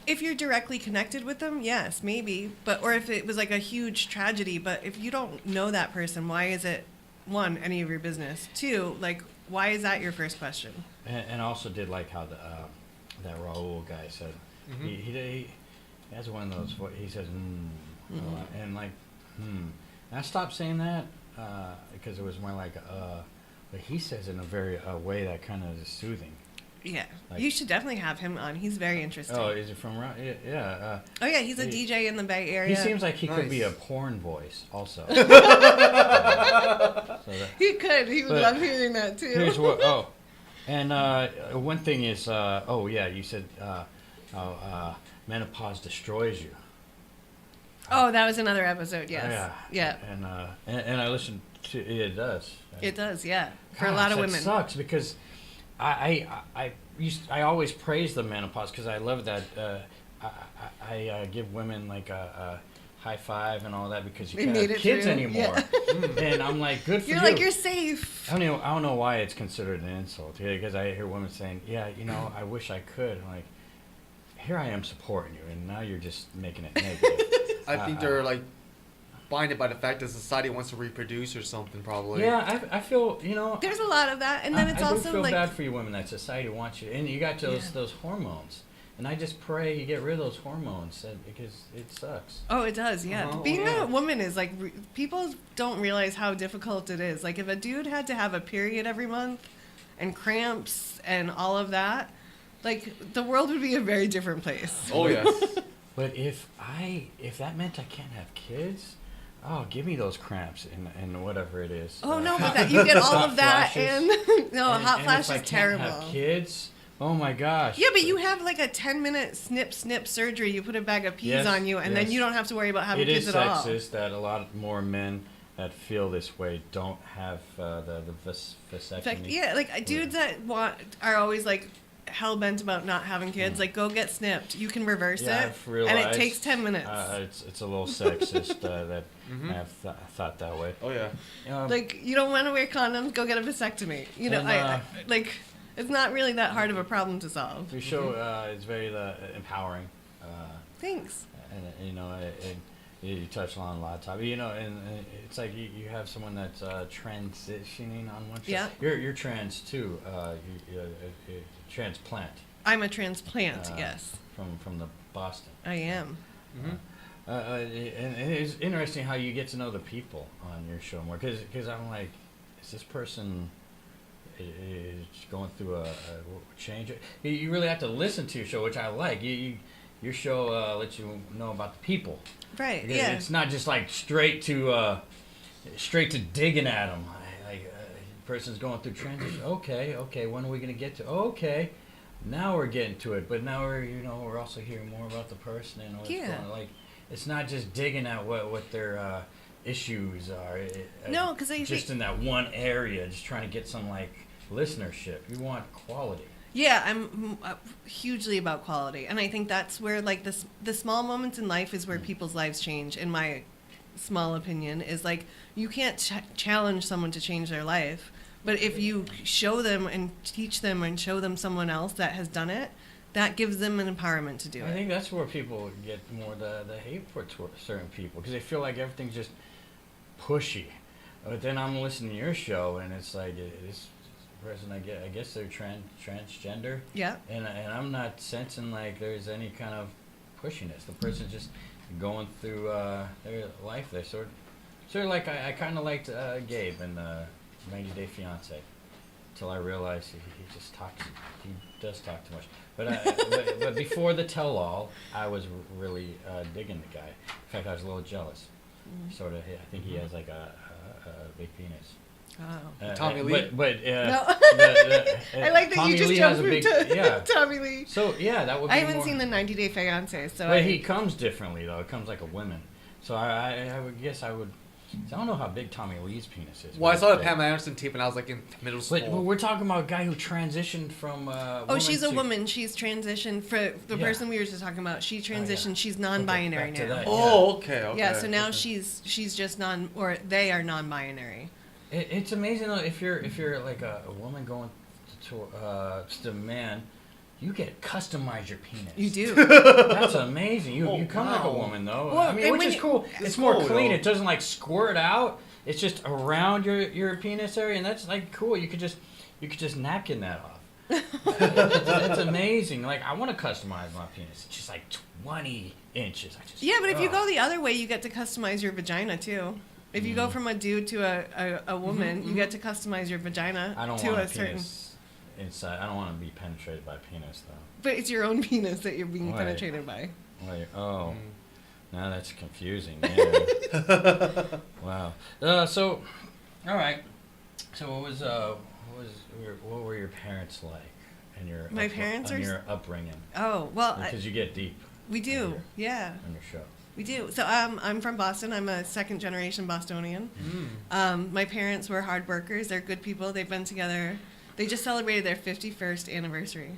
if you're directly connected with them, yes, maybe. Or if it was a huge tragedy, but if you don't know that person, why is it one, any of your business. Two, like, why is that your first question? And I also did like how that Raul guy said. Mhm. He has one of those. He says, and like, And I stopped saying that because it was more like, but he says it in a very way that kind of is soothing. Yeah, Like- you should definitely have him on. He's very interesting. Oh, is it from? Yeah. Oh yeah, he's a DJ in the Bay Area. He seems like he could be a Nice. porn voice also. He could. He would But love hearing that too. Here's what. Oh, and one thing is. Oh yeah, you said how menopause destroys you. Oh, that was another episode. Yes. Yeah. Yeah. And I listened to it. Does. It does. Yeah. For a Gosh, lot of that women. sucks because I always praise the menopause because I love that. I give women like a high five and all that because you They can't made have it kids through. anymore. Yeah. And I'm like, good for You're you. like, you're safe. I don't know why it's considered an insult because I hear women saying, yeah, I wish I could. I'm like, here I am supporting you, and now you're just making it negative. I think they're like blinded by the fact that society wants to reproduce or something, probably. Yeah, I feel, There's a lot of that, and then it's I also do feel like bad for you women that society wants you, and you got those hormones, and I just pray you get rid of those hormones because it sucks. Oh, it does, yeah. Uh-huh, Being yeah. a woman is like, people don't realize how difficult it is. Like, if a dude had to have a period every month and cramps and all of that, like, the world would be a very different place. Oh yes. But if that meant I can't have kids, oh, give me those cramps and whatever it is. Oh, no, but that you get all Hot of that flashes. and, no, hot and flash if I is can't terrible. have kids, oh my gosh. Yeah, but you have like a 10-minute snip surgery. You put a bag of peas Yes, on you, and then yes. you don't have to worry about having It kids is at all. sexist that a lot more men that feel this way don't have the vasectomy. In fact, yeah, like dudes that are always like hell bent about not having kids. Like, go get snipped. You can reverse Yeah, it, I've realized, and it takes 10 minutes. It's a little sexist that Mhm. I have thought that way. Oh yeah. Like, you don't want to wear condoms, go get a vasectomy. You know, And, I like, it's not really that hard of a problem to solve. Your show is very empowering. Thanks. And you touch on a lot of topics. And it's like you have someone that's transitioning on one show. Yeah. You're trans too. Transplant. I'm a transplant, yes. From the Boston. I am. Mhm. And it's interesting how you get to know the people on your show more because I'm like, is this person is going through a change? You really have to listen to your show, which I like. Your show lets you know about the people. Right, Because yeah. It's not just like straight to digging at them. Person's going through transition. Okay. When are we gonna get to? Okay. Now we're getting to it, but now we're also hearing more about the person and what's going on. Like, it's not just digging at what their issues are. No, 'cause I just think- in that one area, just trying to get some like listenership. You want quality. Yeah, I'm hugely about quality, and I think that's where like the small moments in life is where people's lives change. In my small opinion, is like you can't challenge someone to change their life, but if you show them and teach them and show them someone else that has done it, that gives them an empowerment to do I it. think that's where people get more the hate for certain people because they feel like everything's just pushy. But then I'm listening to your show and it's like this person I guess they're transgender. Yeah. And I'm not sensing like there's any kind of pushiness. The person's just going through their life. They're sort of like I kind of liked Gabe in 90 Day Fiance, till I realized he just talks. He does talk too much. But before the tell-all, I was really digging the guy. In fact, I was a little jealous. Sort of. I think he has like a big penis. Oh. Tommy Lee? But No. I like that Tommy you just Lee jumped has a big, to yeah. Tommy Lee. So yeah, that would be I haven't more, seen the 90 Day Fiance, so But he comes differently though. It comes like a woman. So I would guess I would. I don't know how big Tommy Lee's penis is. Well, I saw the But- Pamela Anderson tape when I was like in middle school. But we're talking about a guy who transitioned from. Oh, she's a woman. She's transitioned. For the Yeah. person we were just talking about, she transitioned. yeah. She's non-binary back to now. that. Oh, okay. Yeah, so now okay. she's just or they are non-binary. It's amazing though if you're like a woman going to a man, you get to customize your penis. You do. That's amazing. You Oh, you come like a wow. woman though. Well, I mean, and which when is you- cool. It's It's more cool, clean. though. It doesn't like squirt out. It's just around your penis area, and that's like cool. You could just napkin that off. That's amazing. Like I want to customize my penis. It's just like 20 inches. Yeah, but if you ugh. go the other way, you get to customize your vagina too. If you go from a dude to a woman, you get to customize your vagina I don't to want a a certain. penis inside. I don't want to be penetrated by penis though. But it's your own penis that you're being Right. penetrated by. Wait, oh, now that's confusing. Yeah. Wow. So, all right. So what were your parents like, and your My parents and are- your upbringing? Oh well, Because you get deep we do. here. Yeah, on your show. we do. So I'm from Boston. I'm a second generation Bostonian. My parents were hard workers. They're good people. They've been together. They just celebrated their 51st anniversary.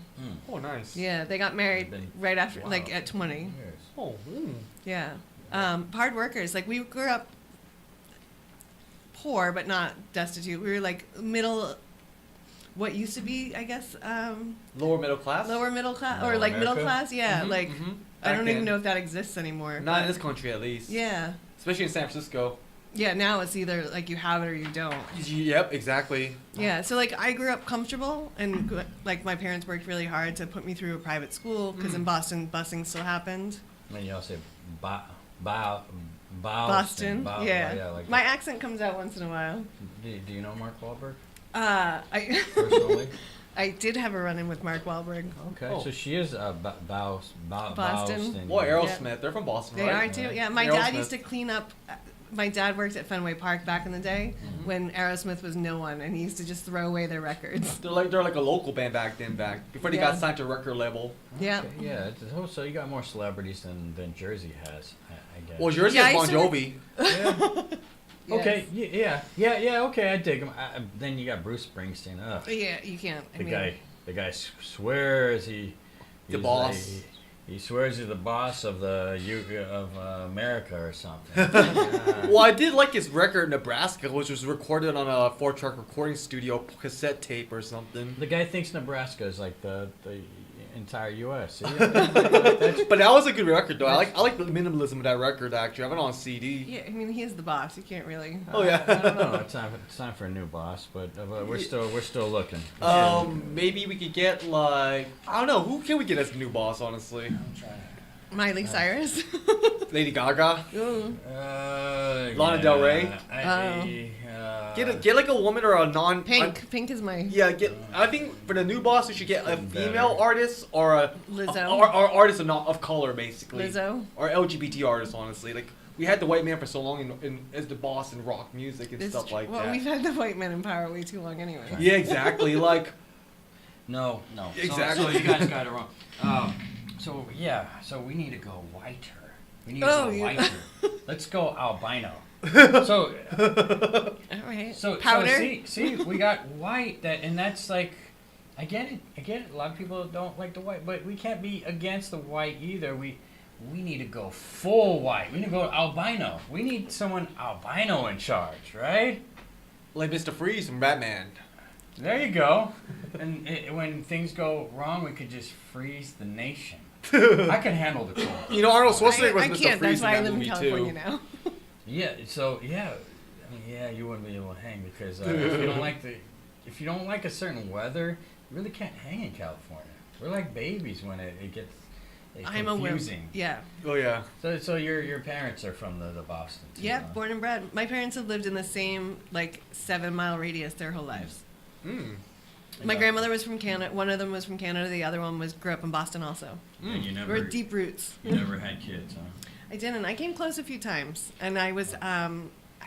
Oh, nice. Yeah, they got married Been- right after, wow. like at 20. Years. Oh, Yeah. Hard workers. Like we grew up poor, but not destitute. We were like middle, what used to be, I guess, lower middle class. lower middle class, or Middle like middle America? class. Yeah, Mhm, like mhm. I don't Back even then. know if that exists anymore. Not in but- this country, at least. Yeah. Especially in San Francisco. Yeah, now it's either like you have it or you don't. Yep, exactly. Yeah, so like I grew up comfortable, and like my parents worked really hard to put me through a private school because in Boston busing still happened. And you all say Boston, yeah. Like My accent comes out once in a while. do you know Mark Wahlberg I personally? I did have a run-in with Mark Wahlberg. Okay, Oh. so she is Boston. Boston. Well, yeah. Aerosmith, they're from Boston, They right? are too. Right. Yeah, my Aerosmith. dad used to clean up. My dad worked at Fenway Park back in the day when Aerosmith was no one, and he used to just throw away their records. They're like a local band back before they Yeah. got signed to record label. Yeah. Okay, yeah. So you got more celebrities than Jersey has, I guess. Well, Jersey Yeah, I has Bon used to Jovi. Yeah. Okay. Yeah. Okay, I dig him. Then you got Bruce Springsteen. Ugh. Yeah, you can't. I mean, The guy swears he's boss. He swears he's the boss of America or something. Well, I did like his record Nebraska, which was recorded on a 4-track recording studio cassette tape or something. The guy thinks Nebraska is like the entire U.S. See? But that was a good record, though. I like the minimalism of that record. Actually, I have it on CD. Yeah, I mean, he is the boss. You can't really. Oh yeah. I don't know. It's time for a new boss, but we're still looking. Maybe we could get like I don't know who can we get as the new boss? Honestly, Miley Cyrus. Lady Gaga. Ooh. Lana Del Rey? Get like a woman or a non Pink. Pink is my Yeah, I think for the new boss we should get a female artist or a Lizzo. or artist of color basically. Lizzo. Or LGBT artist, honestly. Like we had the white man for so long as the boss in rock music and It's stuff like well, that. we've had the white men in power way too long anyway. Yeah, exactly. Like No. Exactly. So you guys got it wrong. So we need to go whiter. We need to Oh, go yeah. whiter. Let's go albino. So All right. So Powder. see, we got white and that's like, I get it. A lot of people don't like the white, but we can't be against the white either. We need to go full white. We need to go albino. We need someone albino in charge, right? Like Mr. Freeze from Batman. There you go. And when things go wrong, we could just freeze the nation. I can handle the cold. You know, Arnold Schwarzenegger was I Mr. can't. Freeze That's why I in that live in movie California too. now. Yeah. So yeah, I mean, yeah, you wouldn't be able to hang because if you don't like a certain weather, you really can't hang in California. We're like babies when it gets I'm a wimp. confusing. Yeah. Oh yeah. So your parents are from the Boston too, Yep. huh? Born and bred. My parents have lived in the same 7-mile radius their whole lives. Mm. My Yeah. grandmother was from Canada. One of them was from Canada. The other one grew up in Boston also. And you We're never deep roots. you never had kids, huh? I didn't. I came close a few times, and I was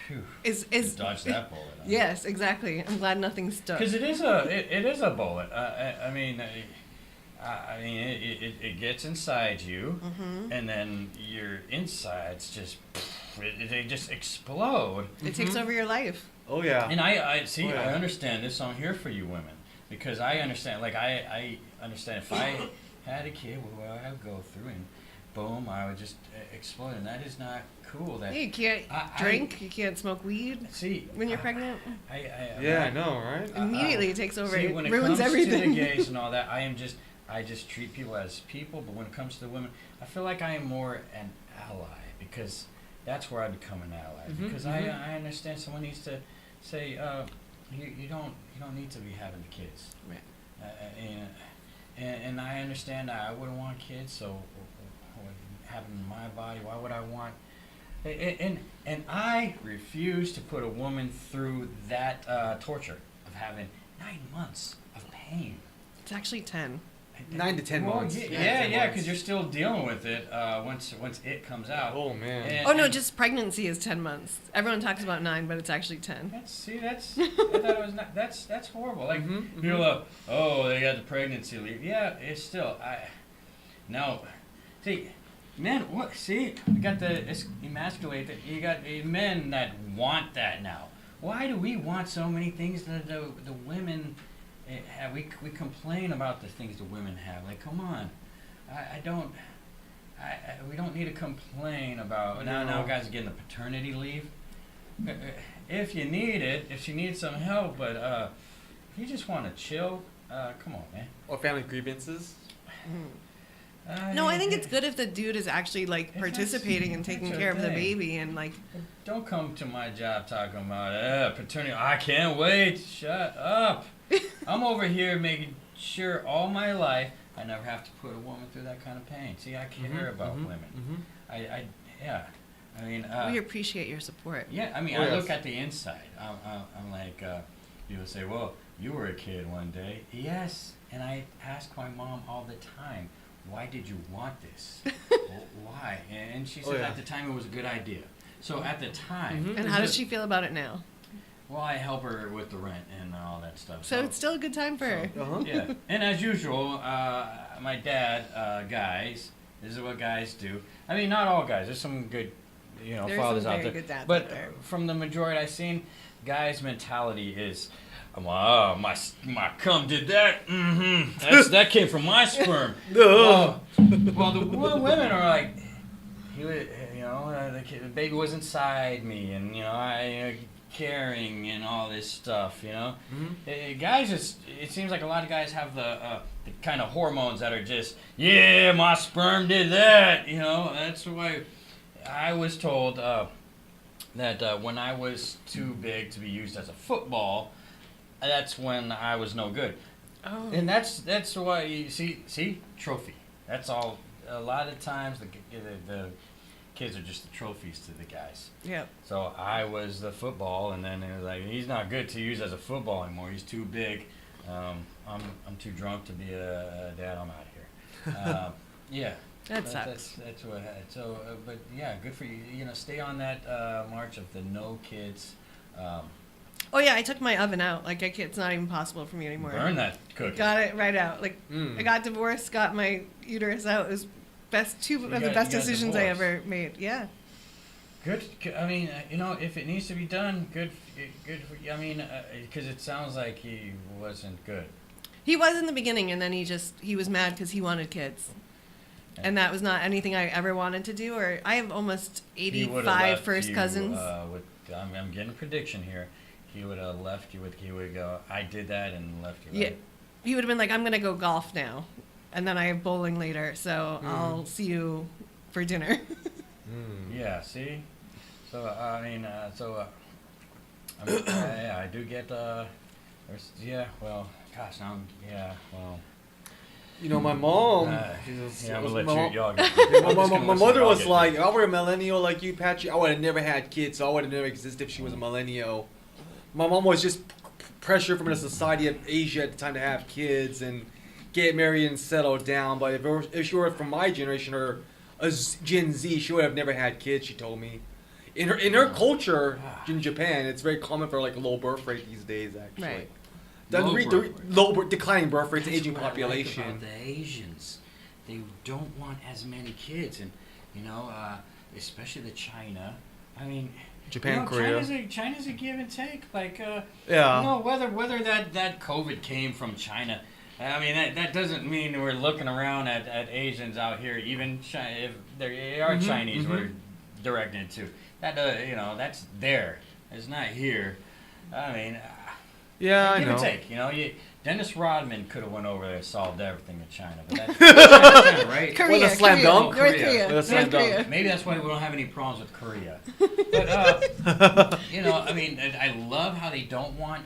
Phew. is You dodged that bullet. Huh? yes, exactly. I'm glad nothing stuck. Because it is a bullet. I mean, it gets inside you, and then your insides they just explode. It takes over your life. Oh yeah. And I see. Oh, yeah. I understand this. I'm here for you women because I understand. Like I understand if I had a kid, what I would go through, and boom, I would just explode, and that is not cool. That You can't drink. You can't smoke weed see when you're pregnant. Yeah, I know, right? Immediately it takes over. See, It when it ruins comes everything. to the gays and all that, I I just treat people as people, but when it comes to the women, I feel like I am more an ally because that's where I become an ally. Because I understand someone needs to say, you don't need to be having the kids. Right. And I understand I wouldn't want kids, so having my body, why would I want? And I refuse to put a woman through that torture of having 9 months of pain. It's actually 10. 9 to 10 months. Yeah, because you're still dealing with it once it comes out. Oh man. Oh no, just pregnancy is 10 months. Everyone talks about 9, but it's actually 10. That's I thought it was not. That's horrible. Like people, they got the pregnancy leave. Yeah, it's still. See, men. What? See, you got the emasculated. You got men that want that now. Why do we want so many things that the women? We complain about the things the women have. Like, come on, we don't need to complain about now guys are getting the paternity leave. If you need it, if she needs some help, but if you just want to chill, come on, man. Or family grievances. No, I think it's good if the dude is actually like participating and taking care of the baby and like. Don't come to my job talking about paternity. I can't wait. Shut up. I'm over here making sure all my life I never have to put a woman through that kind of pain. See, I care about women. I mean, we appreciate your support. Yeah, I mean, I look at the inside. I'm like, people say, well, you were a kid one day. Yes, and I ask my mom all the time, why did you want this? Well, why? And she said at the time it was a good idea. So at the time. And how does she feel about it now? Well, I help her with the rent and all that stuff. So it's still a good time for her. Yeah. And as usual, my dad, guys, this is what guys do. I mean, not all guys. There's some good, fathers out there. Good dads but out there. From the majority I've seen, guys' mentality is, my cum did that. That came from my sperm. Well, the women are like, the baby was inside me, and I. Caring and all this stuff, guys. It seems like a lot of guys have the kind of hormones that are just, my sperm did that. That's why I was told that when I was too big to be used as a football, that's when I was no good. Oh. And that's why you see trophy. That's all. A lot of times the kids are just the trophies to the guys. Yep. So I was the football, and then it was like, he's not good to use as a football anymore. He's too big. I'm too drunk to be a dad. I'm out of here. Yeah. That sucks. That's what I had. So, but yeah, good for you. Stay on that march of the no kids. Oh yeah, I took my oven out. Like it's not even possible for me anymore. Burn that cookie. Got it right out. Like I got divorced, got my uterus out. It was two of the best decisions I ever made. Yeah. Good. I mean, if it needs to be done, good. I mean, because it sounds like he wasn't good. He was in the beginning, and then he was mad because he wanted kids, and that was not anything I ever wanted to do. Or I have almost 85 first cousins. I'm getting a prediction here. He would have left you with. He would go, I did that, and left you. Right? Yeah. He would have been like, I'm gonna go golf now. And then I have bowling later, so I'll see you for dinner. Yeah, see? So, I do get, My mom. I'm going to let y'all get my mother was like, I were a millennial like you, Patrick. I would have never had kids, so I would have never existed if she was a millennial. My mom was just pressure from the society of Asia at the time to have kids and get married and settle down. But if she were from my generation or a Gen Z, she would have never had kids. She told me. In her culture in Japan, it's very common for like a low birth rate these days. Actually, right. Declining birth rates, aging population. I like about the Asians, they don't want as many kids, and especially the China. I mean. Japan, Korea. China's a give and take. Like, yeah. Whether that COVID came from China. I mean, that doesn't mean we're looking around at Asians out here, even if they are Chinese, we're directing it to. That, that's there. It's not here. I mean, Yeah, I Give know. and take, Dennis Rodman could have went over there and solved everything in China, but that's China, right? Korea, With a slam Korea, dunk? North Korea. Korea, With a slam North dunk. Korea. Maybe that's why we don't have any problems with Korea. But, I mean, I love how they don't want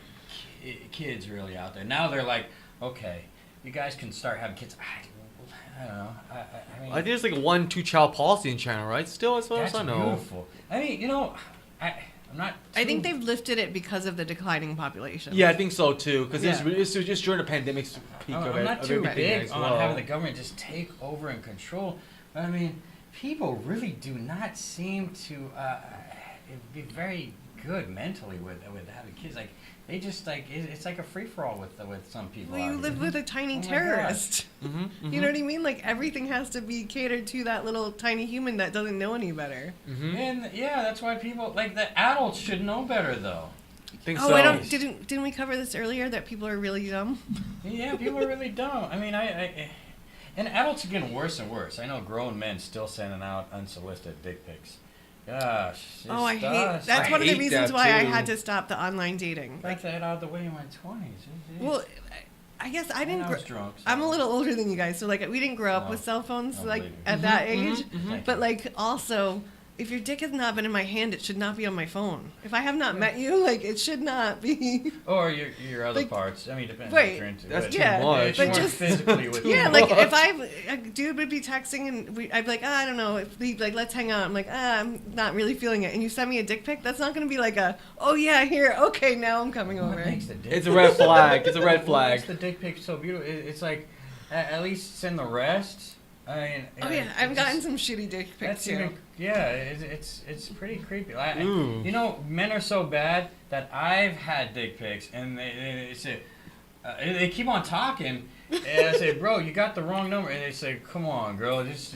kids really out there. Now they're like, okay, you guys can start having kids. I don't know. I mean, I think there's like 1-2 child policy in China, right? Still, as far as that's I know. beautiful. I mean, I'm not. I think too- they've lifted it because of the declining population. Yeah, I think so too. Because Yeah. it's just during the pandemic peak of I'm it. not of too everything big as on well. having the government just take over and control. But I mean, people really do not seem to be very good mentally with having kids. Like they just it's like a free for all with some people. Well, you out live here. with a tiny Oh my terrorist. Mm-hmm, You know what I mean? Like everything has to be catered to that little tiny human that doesn't know any better. Mm-hmm. And yeah, that's why people like the adults should know better though. Think Oh, so. I don't. Didn't we cover this earlier that people are really dumb? Yeah, people are really dumb. I mean, and adults are getting worse and worse. I know grown men still sending out unsolicited dick pics. Gosh. Oh, I it's hate. us. That's I one of the hate reasons that, why I too. had to stop the online dating. Got that out of the way in my 20s. Well, I guess I didn't. I was drunk. So. I'm a little older than you guys, so like we didn't grow up No. with cell phones No, like believe me. at that Mhm, age. mhm, mhm. Thank But you. like also, if your dick has not been in my hand, it should not be on my phone. If I have not met you, like it should not be. Or your other Like, parts. I mean, depending on right. what you're into. That's but too Yeah, much. if you but weren't just- physically with Yeah, me. like if a dude would be texting and I'd be like, I don't know, if we like let's hang out. I'm like, I'm not really feeling it, and you send me a dick pic. That's not gonna be like oh yeah, here, okay, now I'm coming What over. makes the dick It's a red flag. It's a red What flag. makes the dick pic so beautiful? It's like, at least send the rest. I mean, Oh yeah, I've gotten some shitty dick pics That's too. even, yeah, it's pretty creepy. Ooh. You know, men are so bad that I've had dick pics, and they say they keep on talking, and I say, bro, you got the wrong number, and they say, come on, girl, just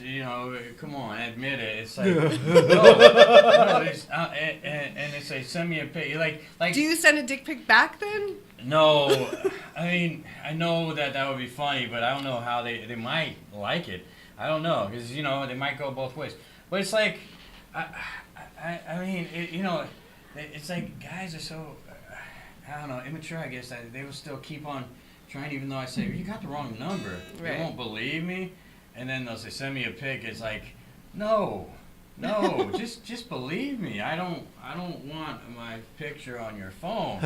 come on, admit it. It's like, no, and they say, send me a pic. Like, Do you send a dick pic back then? no, I mean, I know that would be funny, but I don't know how they might like it. I don't know, because, they might go both ways. But it's like, I mean, it's like guys are so, I don't know, immature, I guess. They will still keep on trying, even though I say, you got the wrong number. Right. They won't believe me. And then they'll say, send me a pic. It's like, no, just believe me. I don't want my picture on your phone.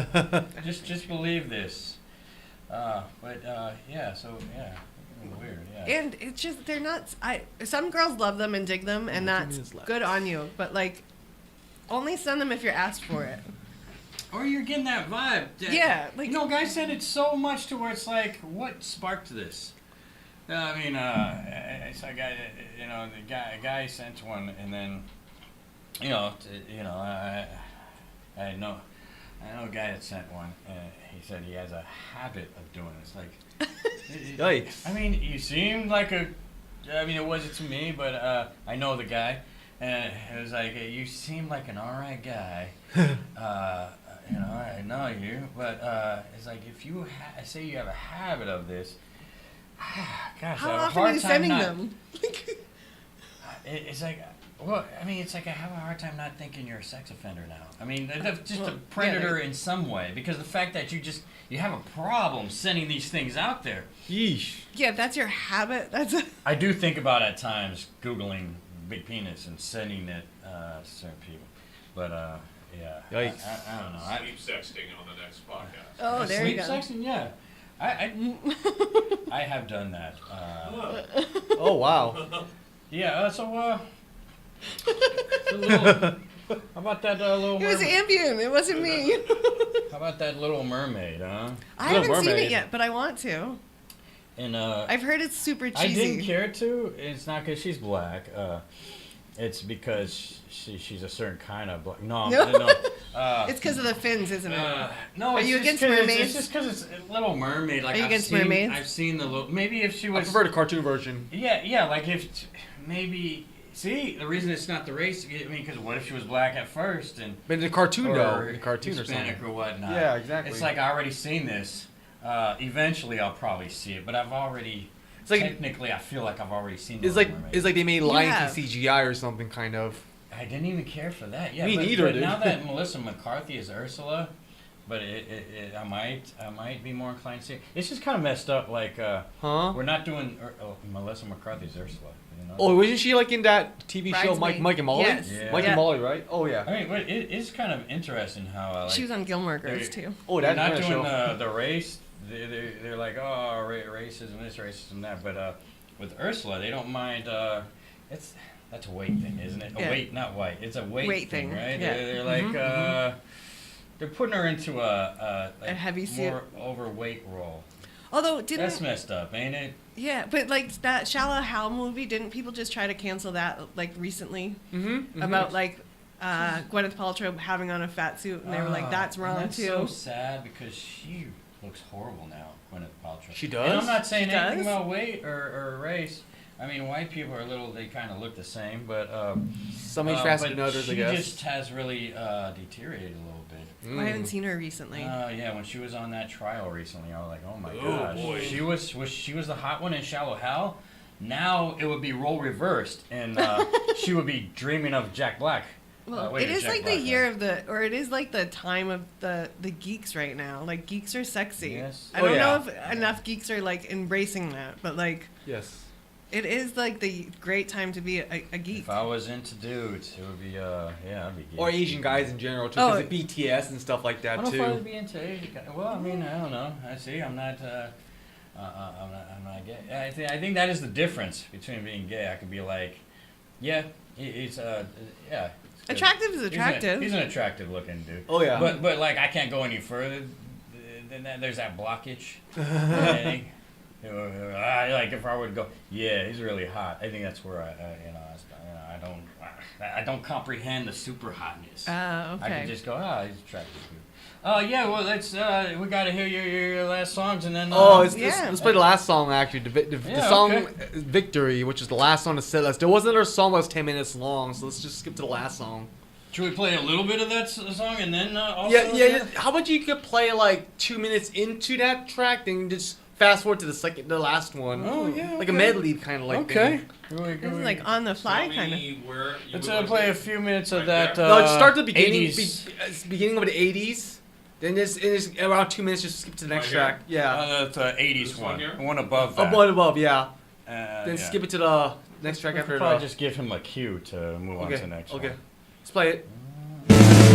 just believe this. Yeah, so yeah, weird. Yeah. And it's just they're not. Some girls love them and dig them, and that's good on you. But like, only send them if you're asked for it. Or you're getting that vibe. Yeah, like Guys said it so much to where it's like, what sparked this? I mean, it's like a guy sent one, and then, I know a guy that sent one, and he said he has a habit of doing this. Like, Yikes. I mean, you seemed like it wasn't to me, but I know the guy, and it was like, you seem like an alright guy. I know you, but it's like if you say you have a habit of this, gosh, how I have a often hard are you time sending not- them? It's like, well, I mean, it's like I have a hard time not thinking you're a sex offender now. I mean, just a predator in some way, because the fact that you have a problem sending these things out there. Yeesh. Yeah, if that's your habit. That's I do think about at times Googling big penis and sending it to certain people, but yeah. Yikes. I don't know. Sleep sexting on the next podcast. oh, there you Sleep go. sexting, yeah. I have done that. Oh wow. Yeah. So how about that little It was mermaid? Ambien. It wasn't me. How about that Little Mermaid, huh? I Little haven't seen it Mermaid. yet, but I want to. And I've heard it's super I cheesy. didn't care to. It's not because she's black. It's because she's a certain kind of black. No. It's because of the fins, isn't it? No. Are It's you just against 'cause mermaids? It's just because it's a Little Mermaid. Like Are you I've against seen, mermaids? I've seen the little. Maybe if she I was. prefer the cartoon version. Yeah. Like if maybe. See, the reason it's not the race. I mean, because what if she was black at first and. But in the cartoon, or though. In the cartoon or Hispanic something. or whatnot. Yeah, exactly. It's like I already seen this. Eventually, I'll probably see it, but I've already. It's like Technically, I feel like I've already seen. it's Little like Mermaid. it's like they made Lion Yeah. King CGI or something kind of. I didn't even care for that. Yeah, Me but, neither, but dude. now that Melissa McCarthy is Ursula, but I might be more inclined to see it. It's just kind of messed up. Like, we're not doing Melissa McCarthy's Ursula. You know? Oh, wasn't she like in that TV show Bridesmaid. Mike and Molly? Yes. Yeah. Mike and Molly, right? Oh yeah. I mean, but it is kind of interesting how She was on Gilmore Girls too. Oh, they're that's not doing show. the race. They're like, oh, racism this, racism that. But with Ursula, they don't mind. That's a weight thing, isn't it? Yeah. A weight, not white. It's a weight thing, right? yeah. They're like, they're putting her into like A heavy suit. more overweight role. Although That's messed up, ain't it? yeah, but like that Shallow Hal movie, didn't people just try to cancel that like recently about like Gwyneth Paltrow having on a fat suit, and they were like, that's wrong That's too. so sad because she looks horrible now, Gwyneth Paltrow. She does? And I'm not saying She anything does? about weight or race. I mean, white people are they kind of look the same, but Some age faster but than others, I she guess. just has really deteriorated a little bit. I haven't seen her recently. Yeah, when she was on that trial recently, I was like, oh my Oh, gosh, boy. she was the hot one in Shallow Hal. Now it would be role reversed, and she would be dreaming of Jack Black. Well, Wait, it is Jack like Black, the year of it is like the time of the geeks right now. Like geeks are sexy. Yes. I Oh, don't yeah. know if enough geeks are like embracing that, but like Yes. it is like the great time to be a geek. If I was into dudes, it would be I'd be gay. Or Asian guys in general too, Oh. because of BTS and stuff like I that don't know if I would too. be into Asian guys. Well, I mean, I don't know. I see. I'm not gay. I think that is the difference between being gay. I could be like, yeah, he's yeah. it's good. Attractive is attractive. He's an attractive looking dude. Oh yeah. But like I can't go any further than that. There's that blockage. Okay? Like if I were to go, yeah, he's really hot. I think that's where I don't comprehend the super hotness. I Okay. can just go, he's attractive. Yeah, well, let's we gotta hear your last songs and then. Let's play the last song actually. The Yeah, song okay. "Victory," which is the last song to set us. There was another song that was 10 minutes long, so let's just skip to the last song. Should we play a little bit of that song and then also? Yeah. How about you could play like 2 minutes into that track, then just fast forward to the last one. Oh, yeah, Like a okay. medley kind of like. Okay. Thing. This is like on the fly Tell kind of. me where you Let's would like play to- a few minutes of Right that. there? No, just start the beginning. 80s. Beginning of the 80s. Then just around 2 minutes, just skip to the next Right here? track. Yeah. That's 80s This one here? One above that. Above, yeah. Then yeah. skip it to the next track We after could that. probably just give him a cue to move on to the next Okay. one. Let's play it.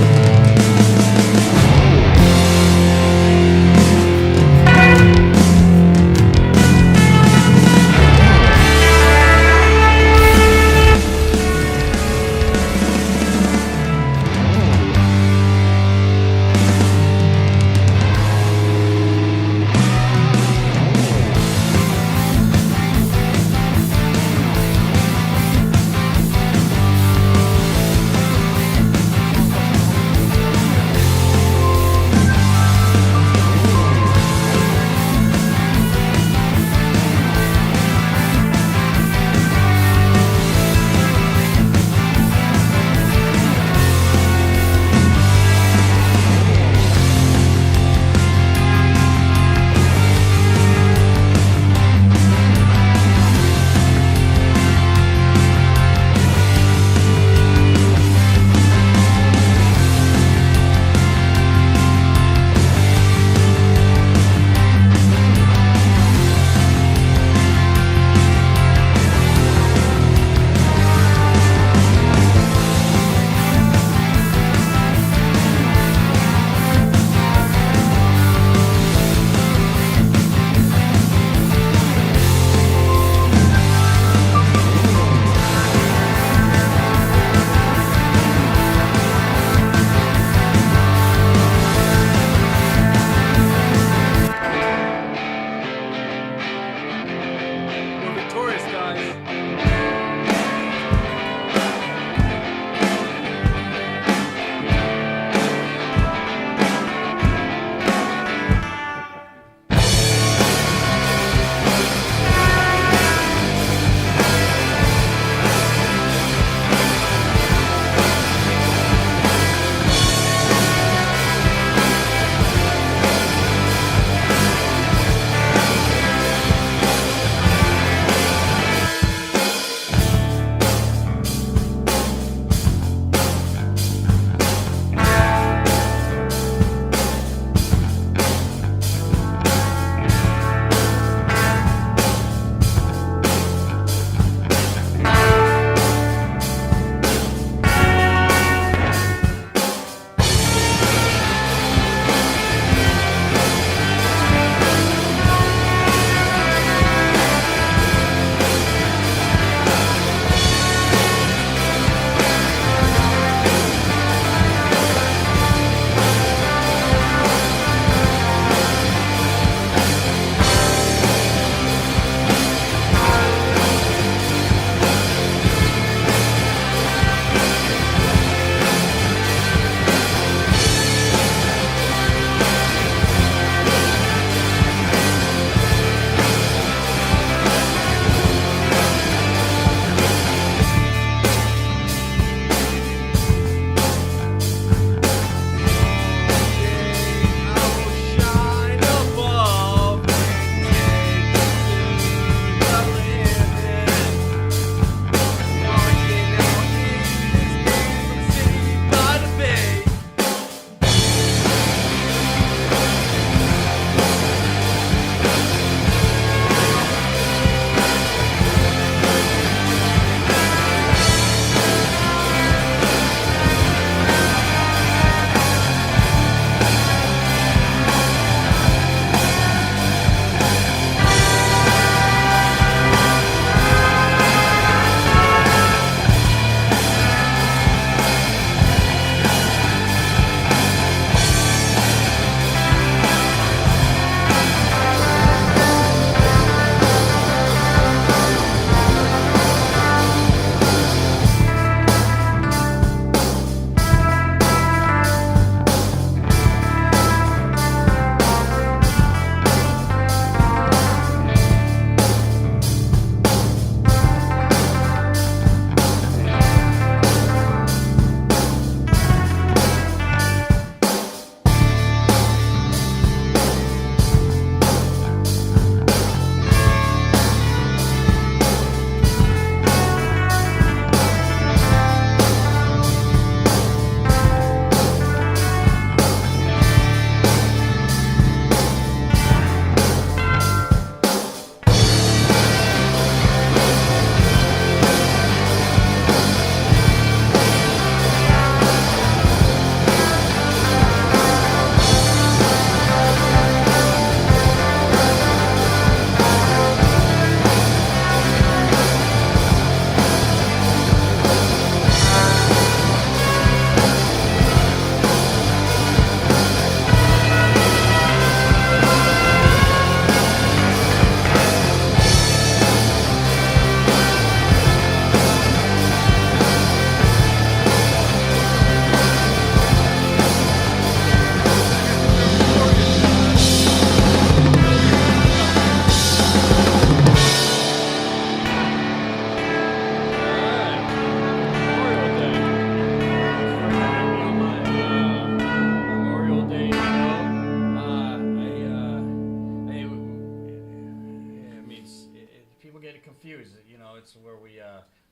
confused. You know, it's where we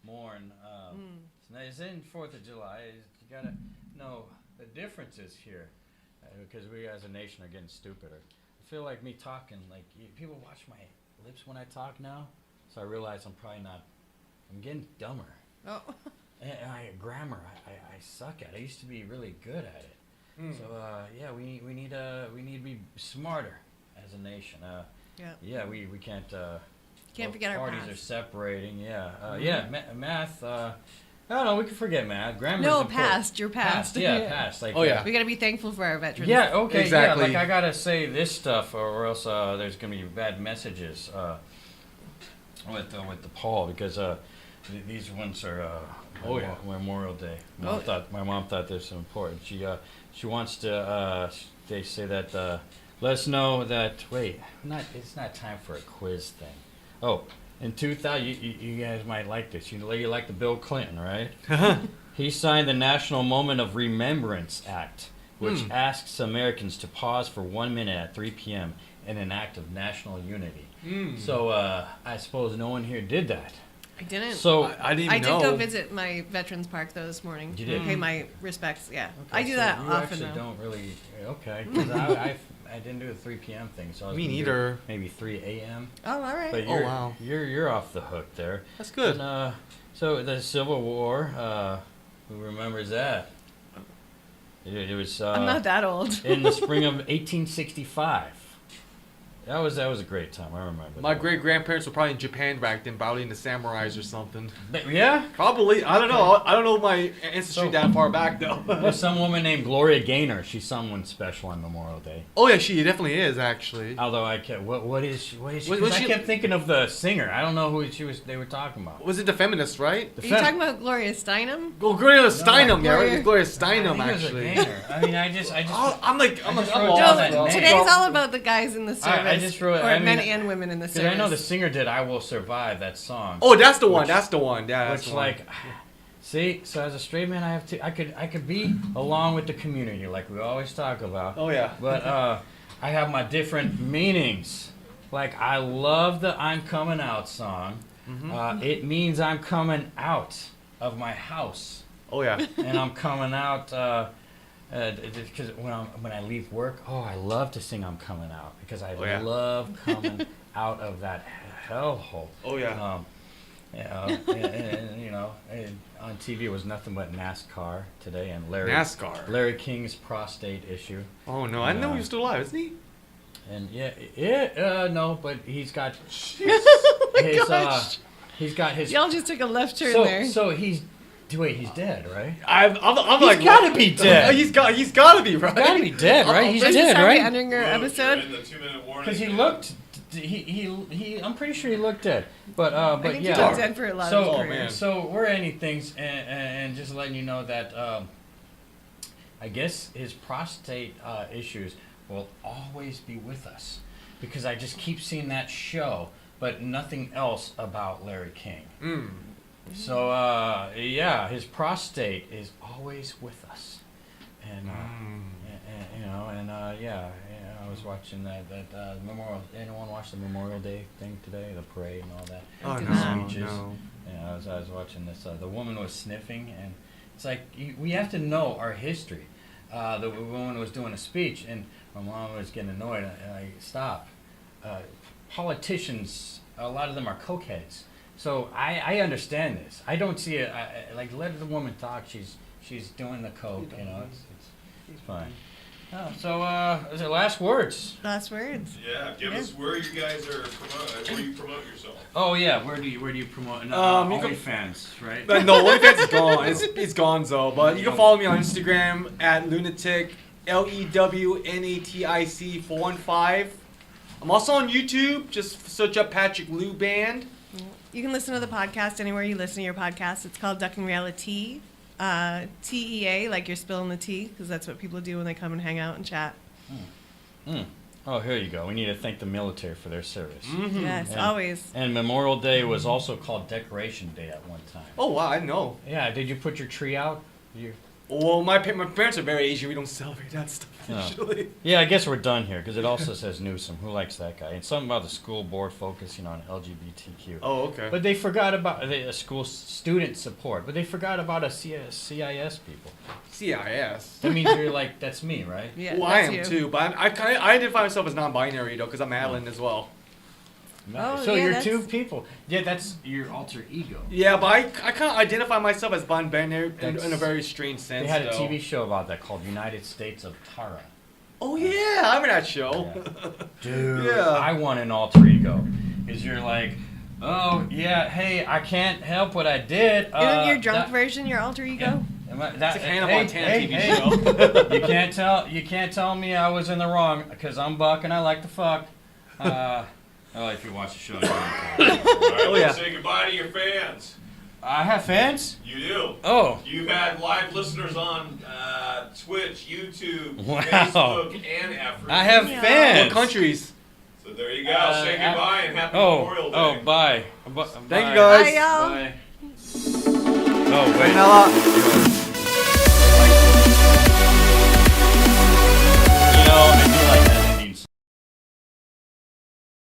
mourn. It's in 4th of July. You gotta know the differences here, because we as a nation are getting stupider. I feel like me talking, like people watch my lips when I talk now, so I realize I'm probably not. I'm getting dumber. Oh. And grammar, I suck at. I used to be really good at it. So yeah, we need to be smarter as a nation. Yeah, we can't. Can't forget our parties past. are separating. Yeah, math. I don't know. We can forget math. Grammar. No, is important. past. You're past. Yeah, past. Like, Oh, yeah. We gotta be thankful for our veterans. Yeah. Okay. Exactly. Yeah. Like I gotta say this stuff, or else there's gonna be bad messages with the Paul, because these ones are Memorial Day. My mom thought this was important. She wants to. They say that let us know that. Wait, it's not time for a quiz thing. Oh, in 2000, you guys might like this. You like the Bill Clinton, right? He signed the National Moment of Remembrance Act, which asks Americans to pause for 1 minute at 3 p.m. in an act of national unity. So I suppose no one here did that. I didn't. So I didn't even know. did go visit my Veterans Park though this morning. You did? Pay my respects. Yeah, okay, I do so that you often actually though. don't really. Okay, because I didn't do the 3 p.m. thing, so I was Me gonna do neither. Maybe 3 a.m. Oh, all right. But wow. you're off the hook there. That's good. And, so the Civil War, who remembers that? It was. I'm not that old. In the spring of 1865. That was a great time. I remember. My that. great grandparents were probably in Japan back then, battling the samurais or something. Yeah. Probably. I don't know. I don't know my ancestry that far back though. There's some woman named Gloria Gaynor. She's someone special on Memorial Day. Oh yeah, she definitely is actually. Although I kept, what is she? 'Cause Was I she- kept thinking of the singer. I don't know who she was. They were talking about. Was it the feminist, right? The Are you talking about Gloria Steinem? Well, Gloria Steinem, yeah, right? Gloria- It's Gloria I Steinem, think it was a actually. Gaynor. I mean, I just. Oh, I'm I just wrote lost. down that No, name. today's all about the guys in the service. I just wrote- or I mean, men and women in the Because service. I know the singer did "I Will Survive" that song. Oh, that's the one. Which- That's the one. Yeah, that's Which the one. like, see, so as a straight man, I could be along with the community like we always talk about. Oh yeah. But I have my different meanings. Like I love the "I'm Coming Out" song. It means I'm coming out of my house, Oh yeah. and I'm coming out because when I leave work, I love to sing "I'm Coming Out" because I yeah. love coming out of that hellhole. Oh yeah. And, you know, on TV it was nothing but NASCAR today, and NASCAR. Larry King's prostate issue. Oh no, I didn't know he was still alive, isn't he? And no, but he's got Gosh. he's got his. Y'all just took a left turn there. So he's dead, right? I'm He's like, gotta be dead. He's gotta be right. Gotta be dead, right? He's This is dead, how we right? ending our Whoops, episode. you're in the 2-minute warning. Because he looked. He. I'm pretty sure he looked dead, but I think yeah. he looked dead for a lot of his So, career. man. so we're ending things and just letting you know that I guess his prostate issues will always be with us because I just keep seeing that show, but nothing else about Larry King. So yeah, his prostate is always with us, and you know, and yeah. I was watching that Memorial. Anyone watch the Memorial Day thing today? The parade and all that. Oh did no, not. Speeches. no. Yeah, I was watching this. The woman was sniffing, and it's like we have to know our history. The woman was doing a speech, and my mom was getting annoyed, and I stop. Politicians, a lot of them are cokeheads, so I understand this. I don't see it. Like let the woman talk. She's doing the coke. You know, it's fine. So, is it last words? Last words. Yeah, give us where you guys are where you promote yourself. Oh yeah, where do you promote? You can- OnlyFans, right? But no, OnlyFans is gone. It's gone though. But you can follow me on Instagram at Lewnatic, LEWNATIC 415. I'm also on YouTube. Just search up Patrick Lew Band. You can listen to the podcast anywhere you listen to your podcast. It's called Ducking Reality. TEA, like you're spilling the tea, because that's what people do when they come and hang out and chat. Oh, here you go. We need to thank the military for their service. Yes, And- always. And Memorial Day was also called Decoration Day at one time. Oh wow, I know. Yeah, did you put your tree out? Well, my parents are very Asian. We don't celebrate that stuff No. usually. Yeah, I guess we're done here because it also says Newsom. Who likes that guy? And something about the school board focusing on LGBTQ. Oh, okay. But they forgot about the school student support. But they forgot about us CIS people. CIS. That means you're like, that's me, right? Yeah, Well, I that's am you. too, but I identify myself as non-binary though, because I'm Madeline as well. Oh, So yeah, you're that's- two people. Yeah, that's your alter ego. Yeah, but I kind of identify myself as non-binary in a That's- very strange sense. They had a though. TV show about that called United States of Tara. Oh yeah, I remember that show. Yeah. Dude, Yeah. I want an alter ego. Is you're like, oh yeah, hey, I can't help what I did. Isn't your drunk that- version your alter ego? Am I- It's that- like Hannah hey, Montana hey, TV hey. show. You can't tell me I was in the wrong because I'm Buck and I like to fuck. Oh, if you watch the show, you know. All right, Oh, yeah. let's say goodbye to your fans. I have fans. You do. Oh, You've had live listeners on Twitch, YouTube, Wow. Facebook, and Effort. I have Yeah. fans. What countries? So there you go. Say goodbye and happy Oh, Memorial Day. oh, bye. Thank you guys. Bye, y'all. Bye. Oh, wait. Nella. You know,